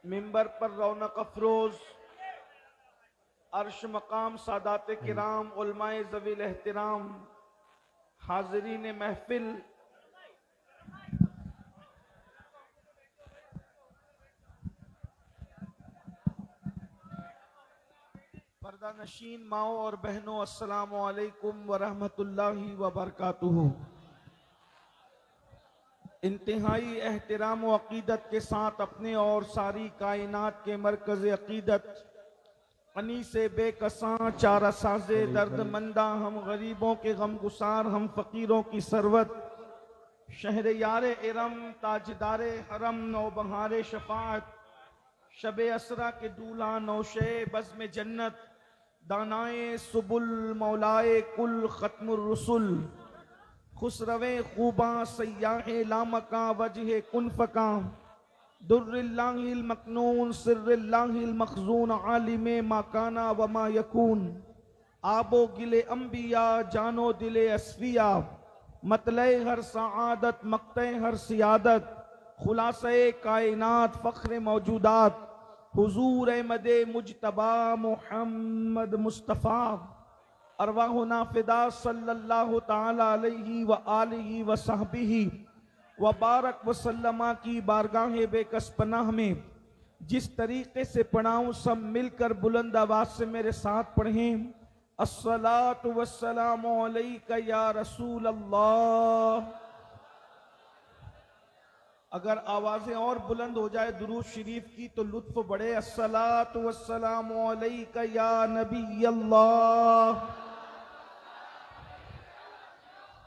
मिंबर पर रौनक अफरोज अर्श मकाम सादात किराम उलमाए ज़वील एहतराम हाज़रीन महफिल, पर्दा नशीन माओ और बहनों, अस्सलामु अलैकुम व रहमतुल्लाहि व बरकातुहू। इंतहाई एहतराम व अकीदत के साथ अपने और सारी कायनात के मरकज़ अकीदत अनी से बेकसां चारा साजे दर्दमंदा, हम गरीबों के गम गुसार, हम फकीरों की सरवत, शहर यारे इरम ताजदारे हरम, नौबहारे शफात, शबे असरा के दूल्हा नौशे बज़्म जन्नत, दानाए सुबुल मौलाए कुल खत्मुर रुसुल, खुसरवे खूबा सयाहे लामका वजह कुनफका, दुर्रिल्लाहिल मकनून सिर्रिल्लाहिल मखजून, आलिमे माकाना वमा यकून, आबो गिले अंबिया जानो दिले अस्फिया, मतले हर सआदत मक्ते हर सियादत, खुलासे कायनात फ़ख्र मौजूदात, हुजूर अहमदे मुजतबा मुहम्मद मुस्तफ़ा, अरवाहुना फिदा सल्लल्लाहु ताला अलैहि व आलिहि व सहबिही व बारक वसल्लमा की बारगाह बेकस पनाह में जिस तरीके से पढ़ाऊं सब मिलकर बुलंद आवाज से मेरे साथ पढ़ें। अस्सलातु वस्सलामु अलैका या रसूल अल्लाह। अगर आवाजें और बुलंद हो जाए दुरूद शरीफ की तो लुत्फ बढ़े। अस्सलातु वस्सलामु अलैका या नबी अल्लाह,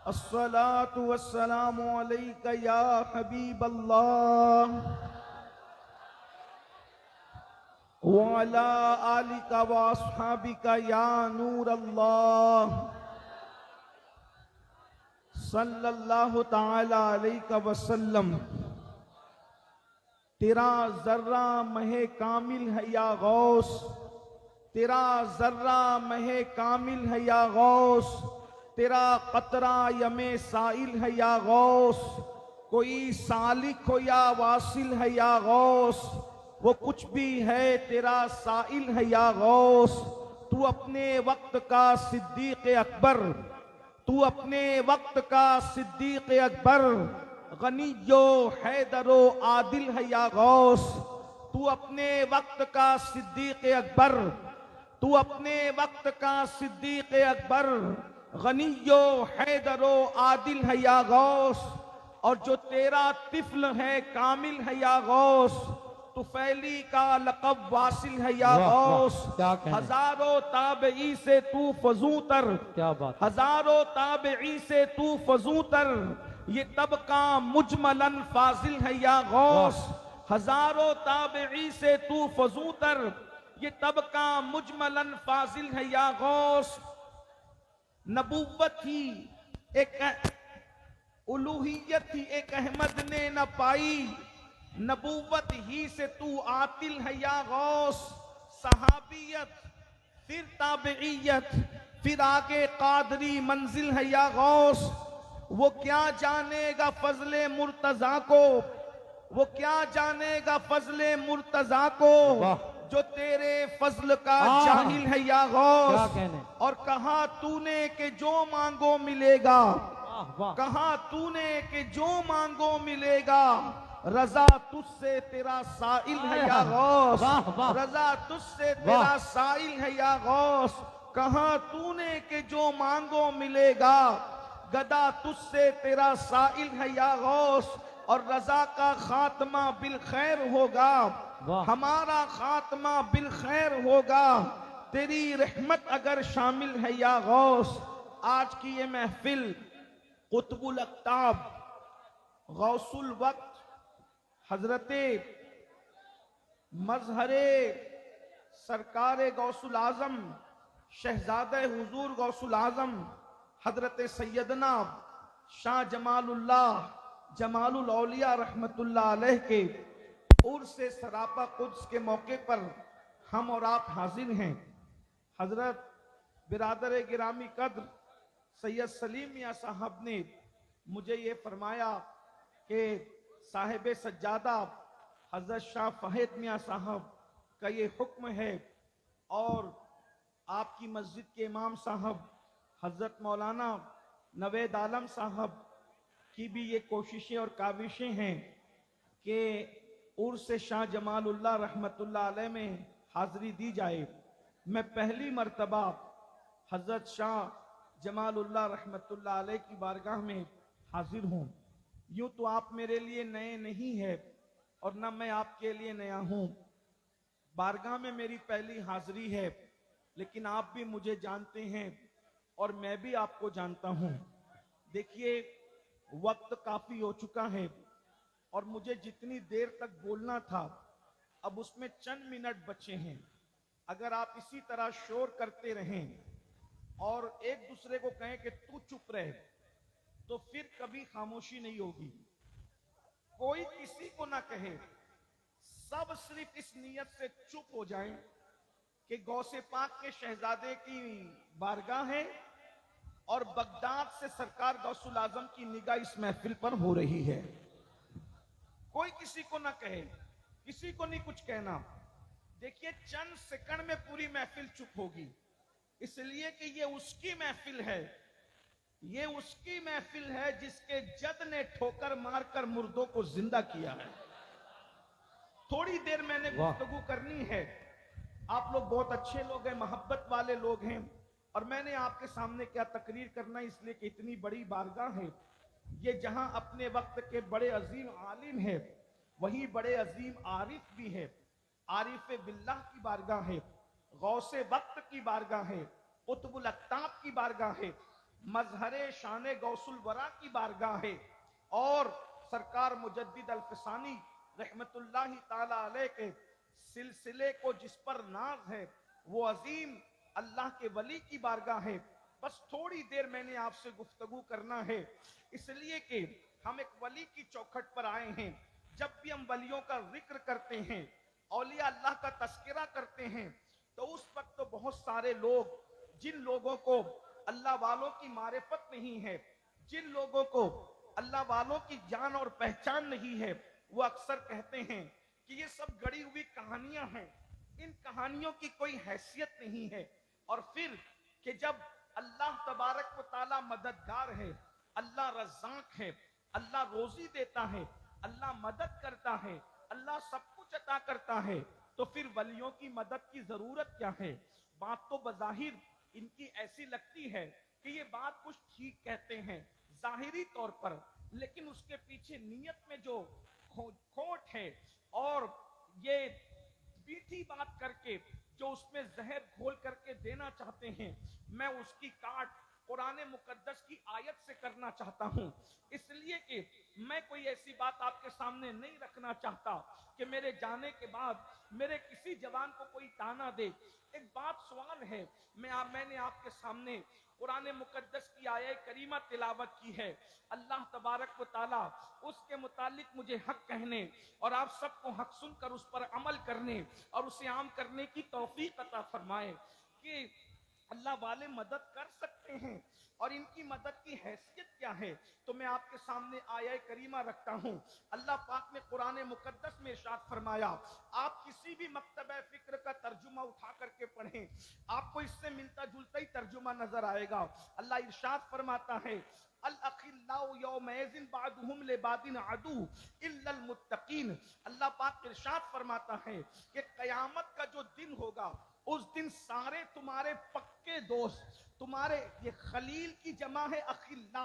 अस्सलातु वस्सलामु अलैका या हबीब अल्लाह, व अला आलिका व अस्हाबिका या नूर अल्लाह, सल्लल्लाहु ताला अलैका वसल्लम। तेरा जर्रा महे कामिल है या गौस, तेरा जर्रा महे कामिल है या गौस, तेरा कतरा यमे साइल है या गौस, कोई सालिक हो या वासिल है या गौस, वो कुछ भी है तेरा साइल है या गौस। तू अपने वक्त का सिद्दीक अकबर, तू अपने वक्त का सिद्दीक अकबर, गनीयो हैदरो आदिल है या गौस। तू अपने वक्त का सिद्दीक अकबर, तू अपने वक्त का सिद्दीक अकबर, गनीयो हैदरो आदिल है या गौस। और जो तेरा तिफल है कामिल है या गौस, तुफैली का लक़ब वासिल है या गौस। हजारों ताबई से तू फजूतर, क्या बात, हजारों ताबई से तू फजूतर, ये तबका मुजमलन फाजिल है या गौस। हजारों ताबई से तू फजूतर, ये तबका मुजमलन फाजिल है या गौस। नबूवत ही एक उलूहियत ही एक अहमद ने न पाई, नबूवत ही से तू आतिल है या गौस। सहाबियत फिर ताबईयत फिर आगे कादरी मंजिल है या गौस। वो क्या जानेगा फजले मुर्तजा को, वो क्या जानेगा फजले मुर्तजा को, जो तेरे फजल का जाहिल है या गौस। और कहा तूने कि जो मांगो मिलेगा, कहा तूने कि जो मांगो मिलेगा, रजा तुझसे तेरा साइल है या गौस, रजा तुझसे तेरा साइल है या गौस। कहा तूने कि जो मांगो मिलेगा, गदा तुझसे तेरा साइल है या गौस। और रजा का खात्मा बिल खैर होगा, हमारा खात्मा बिल खैर होगा, तेरी रहमत अगर शामिल है या गौस। आज की ये महफिल कुतुबुल अक्ताब गौसुल वक्त हजरते मजहरे सरकारे गौसुल आजम शहजादे हुजूर गौसुल आजम हजरत सैयदना शाह जमालुल्लाह जमालुल औलिया रहमतुल्लाह अलैह के उर्स सरापा कुद्स के मौके पर हम और आप हाजिर हैं। हजरत बिरादर गिरामी कद्र सैयद सलीम मियां साहब ने मुझे ये फरमाया कि साहिब सज्जादा हजरत शाह फहेद मियाँ साहब का ये हुक्म है और आपकी मस्जिद के इमाम साहब हजरत मौलाना नवेद आलम साहब की भी ये कोशिशें और काविशें हैं कि उर्स शाह जमालुल्लाह रहमतुल्लाह अलैह में हाजिरी दी जाए। मैं पहली मर्तबा हजरत शाह जमालुल्लाह रहमतुल्लाह अलैह की बारगाह में हाजिर हूँ। यूं तो आप मेरे लिए नए नहीं है और न मैं आपके लिए नया हूँ। बारगाह में मेरी पहली हाजिरी है, लेकिन आप भी मुझे जानते हैं और मैं भी आपको जानता हूं। देखिए, वक्त काफी हो चुका है और मुझे जितनी देर तक बोलना था अब उसमें चंद मिनट बचे हैं। अगर आप इसी तरह शोर करते रहें और एक दूसरे को कहें कि तू चुप रहे, तो फिर कभी खामोशी नहीं होगी। कोई किसी को ना कहे, सब सिर्फ इस नियत से चुप हो जाएं कि गौसे पाक के शहजादे की बारगाह है और बगदाद से सरकार गौसुल आजम की निगाह इस महफिल पर हो रही है। कोई किसी को ना कहे, किसी को नहीं कुछ कहना। देखिए, चंद सेकंड में पूरी महफिल चुप होगी, इसलिए कि ये उसकी महफिल है, ये उसकी महफिल है जिसके जद ने ठोकर मारकर मुर्दों को जिंदा किया है। थोड़ी देर मैंने गुफ्तगू करनी है। आप लोग बहुत अच्छे लोग हैं, मोहब्बत वाले लोग हैं, और मैंने आपके सामने क्या तकरीर करना, इसलिए कि इतनी बड़ी बारगाह है। ये जहां अपने वक्त के बड़े अजीम आलिम है, वही बड़े अजीम आरिफ भी है। आरिफ बिल्लाह की बारगाह है, गौसे वक्त की बारगाह है, कुतुबुल अक्ताब की बारगाह है, मजहरे शान गौसुल वरा की बारगाह है, और सरकार मुजद्दिद अल-फिसानी रहमतुल्लाहि ताला अलैह के सिलसिले को जिस पर नाज है, वो अजीम अल्लाह के वली की बारगाह है। बस थोड़ी देर मैंने आपसे गुफ्तगू करना है, इसलिए कि हम एक वली की चौखट पर आए हैं। जब भी हम वलियों का जिक्र करते हैं, औलिया अल्लाह का तस्करा करते हैं, तो उस वक्त तो बहुत सारे लोग, जिन लोगों को अल्लाह वालों की मारिफत नहीं है, जिन लोगों को अल्लाह वालों की जान और पहचान नहीं है, वो अक्सर कहते हैं कि ये सब गढ़ी हुई कहानियां हैं, इन कहानियों की कोई हैसियत नहीं है। और फिर कि जब अल्लाह तबारक व ताला मददगार है, अल्लाह रज़्ज़ाक है, अल्लाह रोजी देता है, अल्लाह मदद करता है, अल्लाह सब कुछ अता करता है, तो फिर वलियों की मदद की जरूरत क्या है। बात तो बज़ाहिर इनकी ऐसी लगती है कि ये बात कुछ ठीक कहते हैं जाहिरी तौर पर, लेकिन उसके पीछे नीयत में जो खोट है और ये मीठी बात करके जो उसमें जहर घोल करके देना चाहते हैं, मैं उसकी काट कुरान मुकद्दस की आयत से करना चाहता हूं। इसलिए कि मैं कोई ऐसी बात आपके सामने नहीं रखना चाहता कि मेरे जाने के बाद मेरे किसी जवान को कोई ताना दे। एक बात सवाल है, मैंने आपके सामने कुरान मुकद्दस की आयत करीमा तिलावत की है। अल्लाह तबारक व ताला उसके मुतालिक मुझे हक कहने और आप सबको हक सुनकर उस पर अमल करने और उसे आम करने की तौफीक अता फरमाए कि अल्लाह वाले मदद कर सकते हैं और इनकी मदद की हैसियत क्या है। तो मैं आपके सामने आयत करीमा रखता हूं। अल्लाह पाक ने कुरान मुकद्दस में इरशाद फरमाया, आप किसी भी मकतबे फिक्र का तर्जुमा उठा करके पढ़ें, आपको इससे मिलता जुलता ही तर्जुमा नजर आएगा। अल्लाह इरशाद फरमाता है, अल अखिल्लाउ यौमइज़िन बादुहुम लिबादिन अदू इल्लल मुत्तकीन। अल्लाह पाक इरशाद फरमाता है कि कयामत का जो दिन होगा, उस दिन सारे तुम्हारे पक्के दोस्त, तुम्हारे, ये खलील की जमा है अखिल्ला।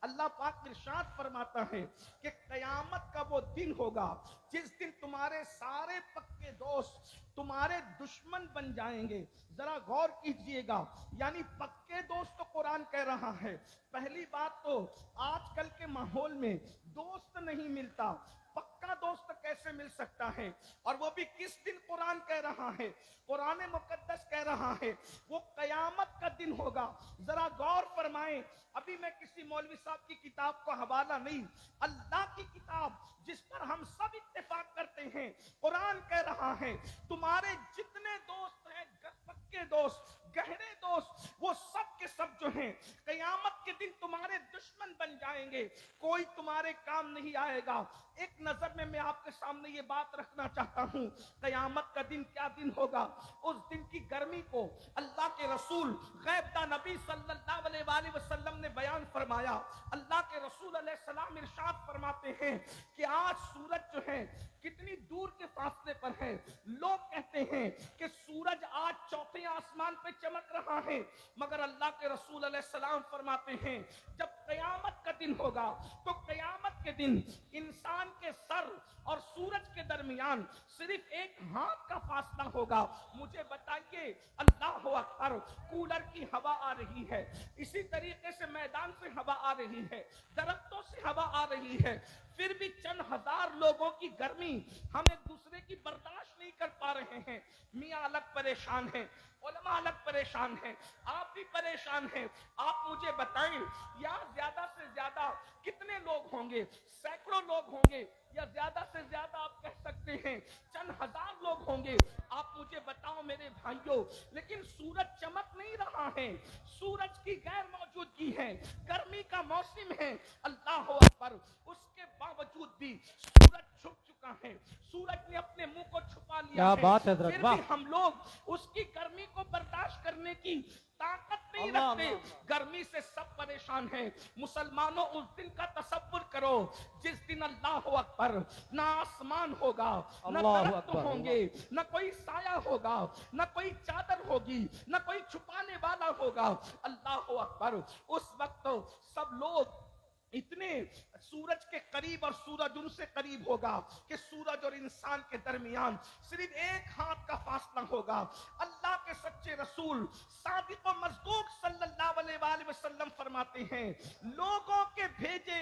अल्लाह पाक इरशाद फरमाता है कि कयामत का वो दिन होगा जिस दिन तुम्हारे सारे पक्के दोस्त तुम्हारे दुश्मन बन जाएंगे। जरा गौर कीजिएगा, यानी पक्के दोस्त तो कुरान कह रहा है। पहली बात तो आजकल के माहौल में दोस्त नहीं मिलता, पक्का दोस्त कैसे मिल सकता है, और वो भी किस दिन कुरान कह रहा है, कुरान मुकद्दस कह रहा है वो कयामत का दिन होगा। जरा गौर फरमाएं, अभी मैं किसी मौलवी साहब की किताब को हवाला नहीं, अल्लाह की किताब जिस पर हम सब इत्तेफाक करते हैं, कुरान कह रहा है तुम्हारे जितने दोस्त हैं पक्के दोस्त, गहरे दोस्त, वो सब के सब जो हैं कयामत के दिन तुम्हारे दुश्मन बन जाएंगे, कोई तुम्हारे काम नहीं आएगा। एक नजर में मैं आपके सामने ये बात रखना चाहता हूं, कयामत का दिन क्या दिन होगा। उस दिन की गर्मी को अल्लाह के रसूल गैबदा नबी सल्लल्लाहु अलैहि वसल्लम ने बयान फरमाया। अल्लाह के रसूल अलैहिस्सलाम इरशाद फरमाते हैं कि आज सूरज जो है कितनी दूर के फासले पर है। लोग कहते हैं कि सूरज आज चौथे आसमान पे चमक रहा है, मगर अल्लाह के रसूल अलैहिस्सलाम फरमाते हैं जब कयामत का दिन होगा तो कयामत के दिन इंसान के सर और सूरज के दरमियान सिर्फ एक हाथ का फासला होगा। मुझे बताइए, अल्लाह अकबर, कूलर की हवा आ रही है, इसी तरीके से मैदान से हवा आ रही है, दरख्तों से हवा आ रही है, फिर भी चंद हजार लोगों की गर्मी हम एक दूसरे की बर्दाश्त नहीं कर पा रहे हैं। मियाँ अलग परेशान है, उलमा अलग परेशान है, आप भी परेशान हैं। आप मुझे बताएं, यहाँ ज्यादा से ज्यादा कितने लोग होंगे? सैकड़ों लोग होंगे या ज्यादा से ज्यादा आप कह सकते हैं चंद हजार लोग होंगे। आप मुझे बताओ मेरे भाइयों, लेकिन सूरज चमक नहीं रहा है, सूरज की गैर मौजूदगी है, गर्मी का मौसम है। अल्लाह अकबर, उसके बावजूद भी सूरज छुप चुका है, सूरज ने अपने मुंह को छुपा लिया है। बात है, फिर भी हम लोग उसकी गर्मी को बर्दाश्त करने की ताकत नहीं रखते। गर्मी से सब परेशान हैं। मुसलमानों, उस दिन का तसव्वुर करो जिस दिन अल्लाह अकबर, ना आसमान होगा, ना दरख्त होंगे, ना कोई साया होगा, ना कोई चादर होगी, ना कोई छुपाने वाला होगा। अल्लाह अकबर, उस वक्त सब लोग इतने सूरज के करीब और सूरज उनसे करीब होगा कि सूरज और इंसान के दरमियान सिर्फ एक हाथ का फासला होगा। अल्लाह के सच्चे रसूल सादिक व मज़दूक सल्लल्लाहु अलैहि वसल्लम फरमाते हैं, लोगों के भेजे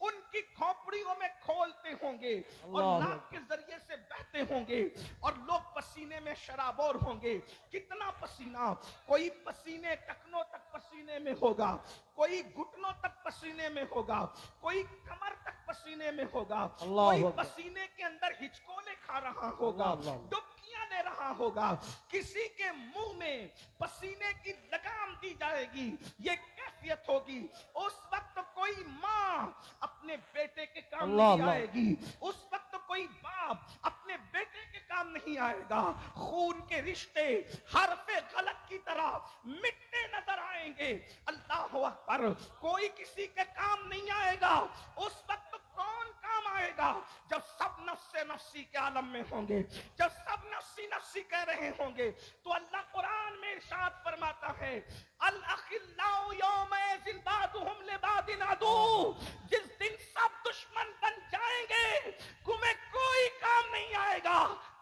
उनकी खोपड़ियों में खोलते होंगे और नाक के जरिए से बहते होंगे और लोग पसीने में शराबोर होंगे। कितना पसीना, कोई पसीने टखनों तक पसीने में होगा, कोई घुटनों तक पसीने में होगा, कोई कमर तक पसीने में होगा, कोई पसीने के अंदर हिचकोले खा रहा होगा, डुबकियां ले रहा होगा, किसी के मुंह में पसीने की लगाम दी जाएगी। ये कैफियत होगी। उस वक्त कोई माँ अपने बेटे के काम नहीं आएगी, उस वक्त कोई बाप अपने बेटे के काम नहीं आएगा। खून के रिश्ते हरफे गलत की तरह मिटते नजर आएंगे। अल्लाह अकबर, कोई किसी के काम नहीं आएगा। उस वक्त कौन काम आएगा? जब सब नफ्से नफ्सी के आलम में होंगे, जब सब नफ्सी नफ्सी कह रहे होंगे, तो अल्लाह कुरान में इरशाद फरमाता है, अल अखिल्लाउ यौमइज़िन बादुहुम लिबादिन अदू, जिस दिन सब दुश्मन बन जाएंगे, तुम्हें कोई काम नहीं आएगा।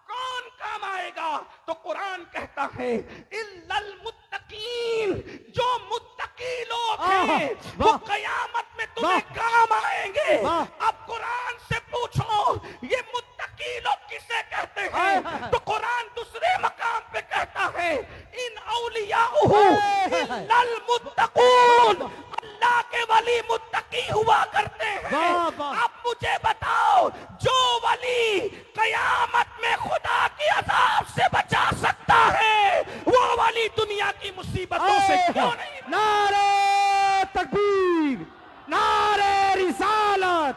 कौन काम आएगा? तो कुरान कहता है इल्लल मुत्तकीन, जो मुत्तकी लोग हैं वो कयामत में तुम्हें काम आएंगे। अब कुरान से पूछो ये मुत्तकी लोग किसे कहते हैं? तो कुरान दूसरे मकाम पे कहता है इन औलियाउहु इल्लल मुत्तकून, अल्लाह के वली मुत्तकी हुआ करते हैं। अब मुझे बताओ, जो वली कयामत में खुदा की अज़ाब से बचा सकता है, वो वाली दुनिया की मुसीबतों से क्यों नहीं? नारे तकबीर, नारे रिसालत,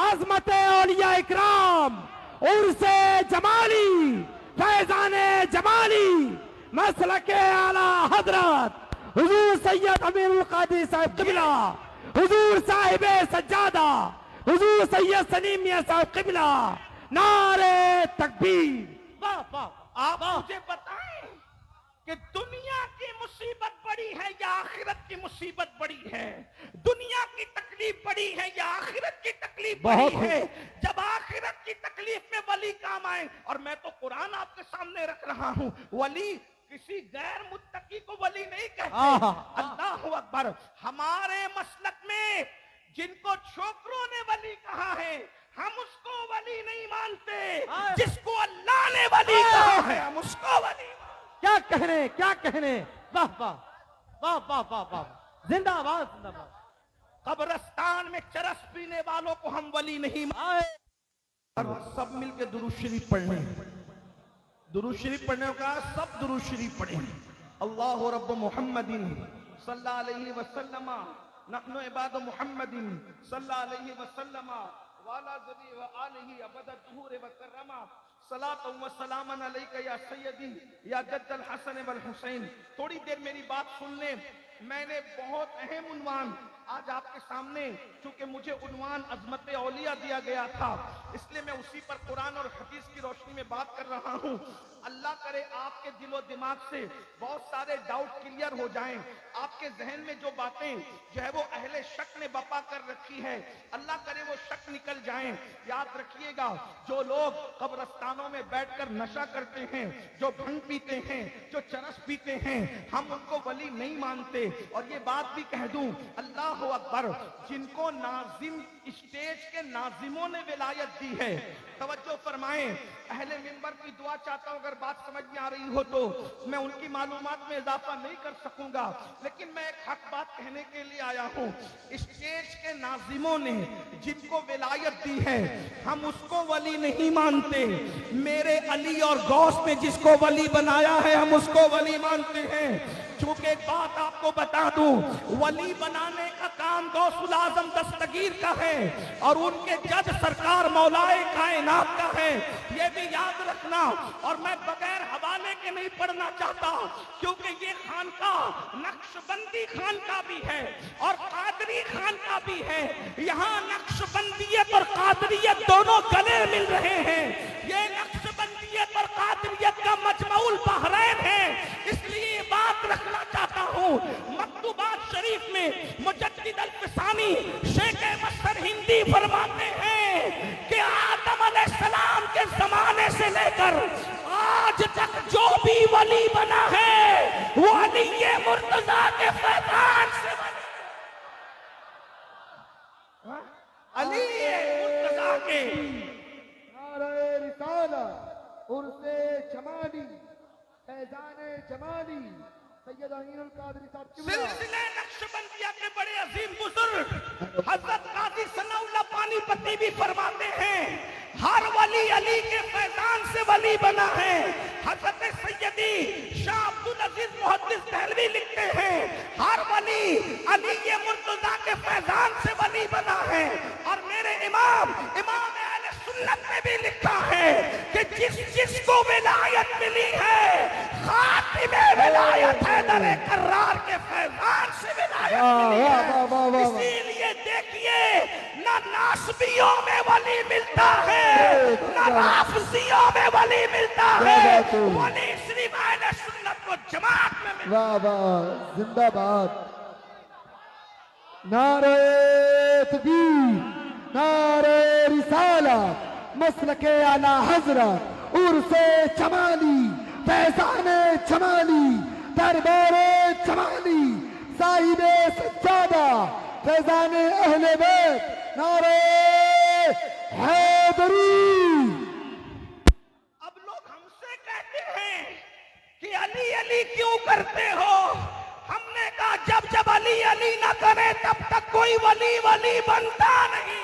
अज़मते औलिया इकराम, उर्से जमाली, फैज़ाने जमाली, मसलके आला हजरत हुजूर सैयद अमीरुल कादरी साहब क़िबला, हुजूर साहिबे सज्जादा, हुजूर सैयद सलीम मियां साहब क़िबला, नारे तकबीर। आप मुझे बताएं कि दुनिया की मुसीबत बड़ी है या आखिरत की मुसीबत बड़ी है? दुनिया की तकलीफ बड़ी है या आखिरत की तकलीफ बड़ी है? जब आखिरत की तकलीफ में वली काम आए, और मैं तो कुरान आपके सामने रख रहा हूं, वली किसी गैर मुत्तकी को वली नहीं कहते। अल्लाह अकबर, हमारे मसलक में जिनको छोकरों ने वली कहा है, हम उसको वली नहीं मानते। जिसको अल्लाह ने वली कहा है, हम उसको वली। क्या कहने, क्या कहने, वाह वाह वाह वाह वाह वाह, जिंदाबाद जिंदाबाद। कब्रिस्तान में चरस पीने वालों को हम वली नहीं मानते। सब मिलके दुरूद शरीफ पढ़ने, दुरूद शरीफ पढ़ने का सब दुरूद शरीफ पढ़े। अल्लाह रब्ब मुहम्मदिन सल्लल्लाहु अलैहि वसल्लम नहनु इबाद मुहम्मदिन सल्लल्लाहु अलैहि वसल्लम वाला ज़री व आलिही अबद दुहूर व कररमा सलातु व सलामन अलैका या सय्यदी या जद्दल हसन वल हुसैन। थोड़ी देर मेरी बात सुन ले। मैंने बहुत अहम उन्वान आज आपके सामने, चूंकि मुझे उन्वान अजमत औलिया दिया गया था, इसलिए मैं उसी पर कुरान और हदीस की रोशनी में बात कर रहा हूँ। अल्लाह करे आपके दिलो दिमाग से बहुत सारे डाउट क्लियर हो जाएं। आपके जहन में जो बातें जो है वो अहले शक ने बपा कर रखी है, अल्लाह करे वो शक निकल जाएं। याद रखिएगा, जो लोग कब्रस्तानों में बैठकर नशा करते हैं, जो भंग पीते हैं, जो चरस पीते हैं, हम उनको वली नहीं मानते। और ये बात भी कह दूं, अल्लाह अकबर, जिनको नाजिम स्टेज के नाजिमों ने विलायत दी है, तवज्जो फरमाएं। अहले मिंबर की दुआ चाहता हूं, अगर बात समझ में आ रही हो तो मैं उनकी मालूमात में इजाफा नहीं कर सकूंगा, लेकिन मैं एक हक बात कहने के लिए आया हूं। स्टेज के नाजिमों ने जिनको विलायत दी है, हम उसको वली नहीं मानते। मेरे अली और गौस ने जिसको वली बनाया है, हम उसको वली मानते हैं। चूंकि एक बात आपको बता दूं, वली बनाने का काम गौसुल आजम दस्तगीर का है और उनके जज सरकार मौलाए कायनात का है, ये भी याद रखना। और मैं बगैर हवाले के नहीं पढ़ना चाहता, क्योंकि ये खानका नक्शबंदी खानका भी है और कादरी खानका भी है। यहाँ नक्शबंदियत और कादरियत दोनों गले मिल रहे हैं। ये नक्शबंदियत और कादरियत का मजमऊल बहरैन है, इसलिए ये बात रखना चाहता हूँ। मकतूबात शरीफ में मुजद्दिद अल-फ़सानी शेख मस्तर हिंदी फरमाते हैं कि आदम अलैहिस्सलाम के जमाने से लेकर आज तक जो भी वली बना है, वो अली मुर्तजा के फैजान से बना। अली मुर्तजा के नारे रिसालत उर्से जमाली फैजाने जमाली सैयद अमीरुल कादरी साहब सिलसिले नक्शबंदिया के बड़े अजीम बुजुर्ग हजरत काजी सनाउल्लाह पानीपती भी फरमाते हैं, हर वली अली के फैजान से वली बना है। हजरत सैयदी शाह अब्दुल अजीज मुहद्दिस दहलवी लिखते हैं, हर वली अली मुर्तजा के फैजान से वली बना है। और मेरे इमाम अहले सुन्नत ने भी लिखा है कि जिसको विलायत मिली है, खातिमे विलायत है, दरे करार के फैजान से विलायत मिली है। इसीलिए देखिए, ना नासबियों में वली मिलता है, ना राफिजियों में वली मिलता है, वली सिर्फ अहले सुन्नत व जमात में मिलता है। वाह वाह, जिंदाबाद। नारे तकबीर, नारे रिसालत, मसलके आला हजरत उर्से जमाली फैजाने जमाली दरबारे जमाली साहिबे सज्जादा फैजाने अहले बैत नारे हैदरी। अब लोग हमसे कहते हैं कि अली अली क्यों करते हो? हमने कहा जब अली अली ना करे तब तक कोई वली वली बनता नहीं।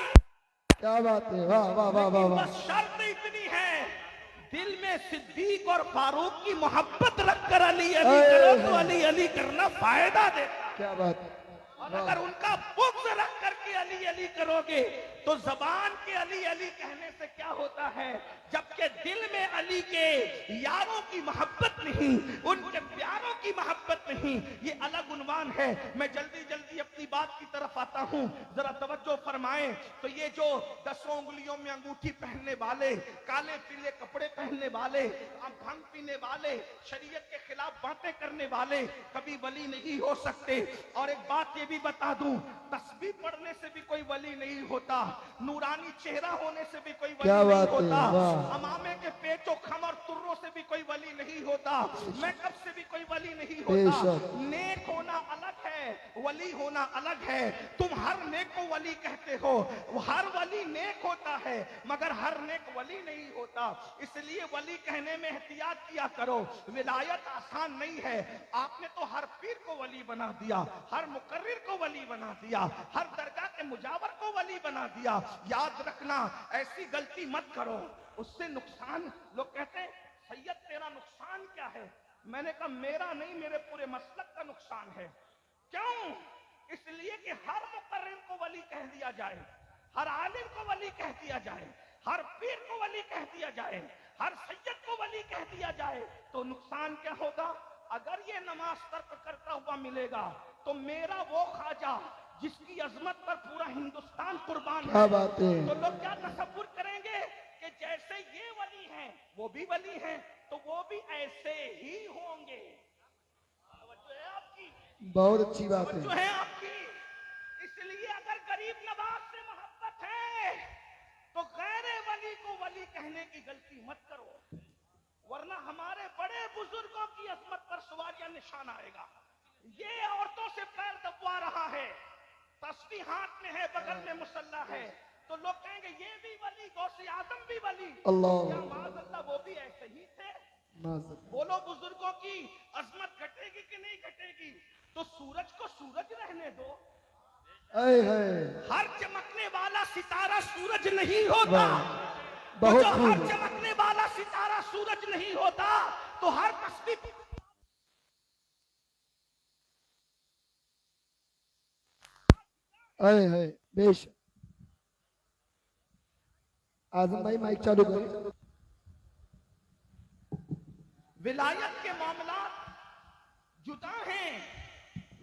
क्या बात है, वाह वाह वाह वाह वाह। बस शर्त इतनी है, दिल में सिद्दीक और फारूक की मोहब्बत रखकर अली अली करो तो अली अली करना फायदा देता। क्या बात है। और अगर उनका बुग़्ज़ रख करके अली अली करोगे तो जबान के अली अली कहने से क्या होता है, जबकि दिल में अली के यारों की मोहब्बत नहीं, उनके प्यारों की मोहब्बत नहीं। ये अलग उन्वान है। मैं जल्दी जल्दी अपनी बात की तरफ आता हूँ, जरा तवज्जो फरमाएं। तो ये जो 10 उंगलियों में अंगूठी पहनने वाले, काले पीले कपड़े पहनने वाले, भंग पीने वाले, शरीयत के खिलाफ बातें करने वाले कभी वली नहीं हो सकते। और एक बात ये भी बता दूं, तस्बीह पढ़ने से भी कोई वली नहीं होता, नूरानी चेहरा होने से भी कोई वली नहीं होता, अमामे के पेचो खम और तुर्रों से भी कोई वली नहीं होता, मेकअप से भी कोई वली नहीं होता। नेक होना अलग है, वली होना अलग है। तुम हर नेक को वली कहते हो, हर वली नेक होता है, मगर हर नेक वली नहीं होता। इसलिए वली कहने में एहतियात किया करो। विलायत आसान नहीं है। आपने तो हर पीर को वली बना दिया, हर मुकर्रिर को वली बना दिया, हर दरगाह के मुजावर को वली बना दिया। याद रखना, ऐसी गलती मत करो, उससे नुकसान। लोग कहते हैं सैयद तेरा नुकसान क्या है? मैंने कहा मेरा नहीं, मेरे पूरे मसलक का नुकसान है। क्यों? इसलिए कि हर मुकर्रिर को वली कह दिया जाए, हर आलिम को वली कह दिया जाए, हर पीर को वली कह दिया जाए, हर सैयद को वली कह दिया जाए, तो नुकसान क्या होगा? अगर ये नमाज तर्क करता हुआ मिलेगा तो मेरा वो ख्वाजा जिसकी अजमत पर पूरा हिंदुस्तान कुर्बान क्या है, बात है। तो लोग क्या तसव्वुर करेंगे कि जैसे ये वली हैं वो भी वली हैं, तो वो भी ऐसे ही होंगे। तवज्जो है आपकी? बहुत अच्छी बात तवज्जो है। है आपकी? इसलिए अगर गरीब नवाज से मोहब्बत है तो गैर वली को वली कहने की गलती मत करो, वरना हमारे बड़े बुजुर्गों की अजमत पर सवालिया निशान आएगा। ये औरतों से पैर दबवा रहा है, तस्बीह हाथ में है, बगल में मुसल्ला है, तो लोग कहेंगे ये भी वली, गौसे आजम भी वली। अल्लाह। या माज़अल्लाह वो भी ऐसे ही थे। माज़- बोलो बुजुर्गों की अजमत घटेगी कि नहीं घटेगी? तो सूरज को सूरज रहने दो। ऐ है। हर चमकने वाला सितारा सूरज नहीं होता। वाह, तो बहुत जो हर खूब। चमकने वाला सितारा सूरज नहीं होता, तो हर तस्बीह ऐ है बेश। आजम भाई माइक चालू कर। विलायत के मामला जुदा हैं।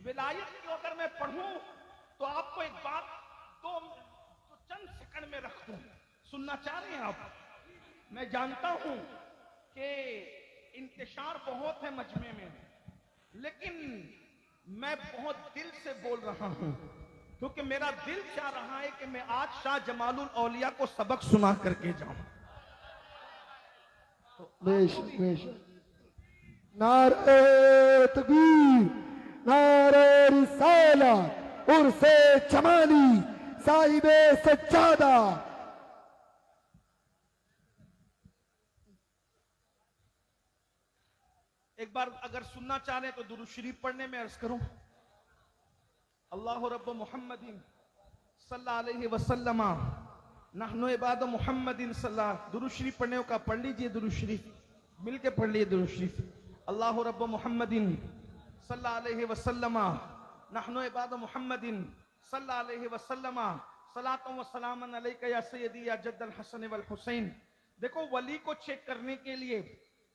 विलायत को अगर मैं पढ़ूं तो आपको एक बात तो चंद सेकंड में रख दूं, सुनना चाह रहे हैं आप? मैं जानता हूं कि इंतशार बहुत है मजमे में, लेकिन मैं बहुत दिल से बोल रहा हूं, क्योंकि मेरा दिल चाह रहा है कि मैं आज शाह जमालुल औलिया को सबक सुना करके जाऊं। बेश बेश। नारे तकबीर, नारे रिसालत, उर्से जमाली, साहिबे सज्जादा। एक बार अगर सुनना चाह रहे हैं तो दुरूद शरीफ पढ़ने में अर्ज करूं। अल्लाह रब्ब मुहम्मदिन सल्लल्लाहु अलैहि वसल्लम नहनु इबाद मुहम्मदिन सल्लल्लाहु। दुरूद शरीफ पढ़ने का पढ़ लीजिए, दुरूद शरीफ मिलके पढ़ लीजिए दुरूद शरीफ। अल्लाह रब्ब मुहम्मदिन सल्लल्लाहु अलैहि वसल्लम नहनु इबाद मुहम्मदिन सल्लल्लाहु अलैहि वसल्लम सलातु व सलामन अलैका या सय्यदी या जद्दल हसन वल हुसैन। देखो, वली को चेक करने के लिए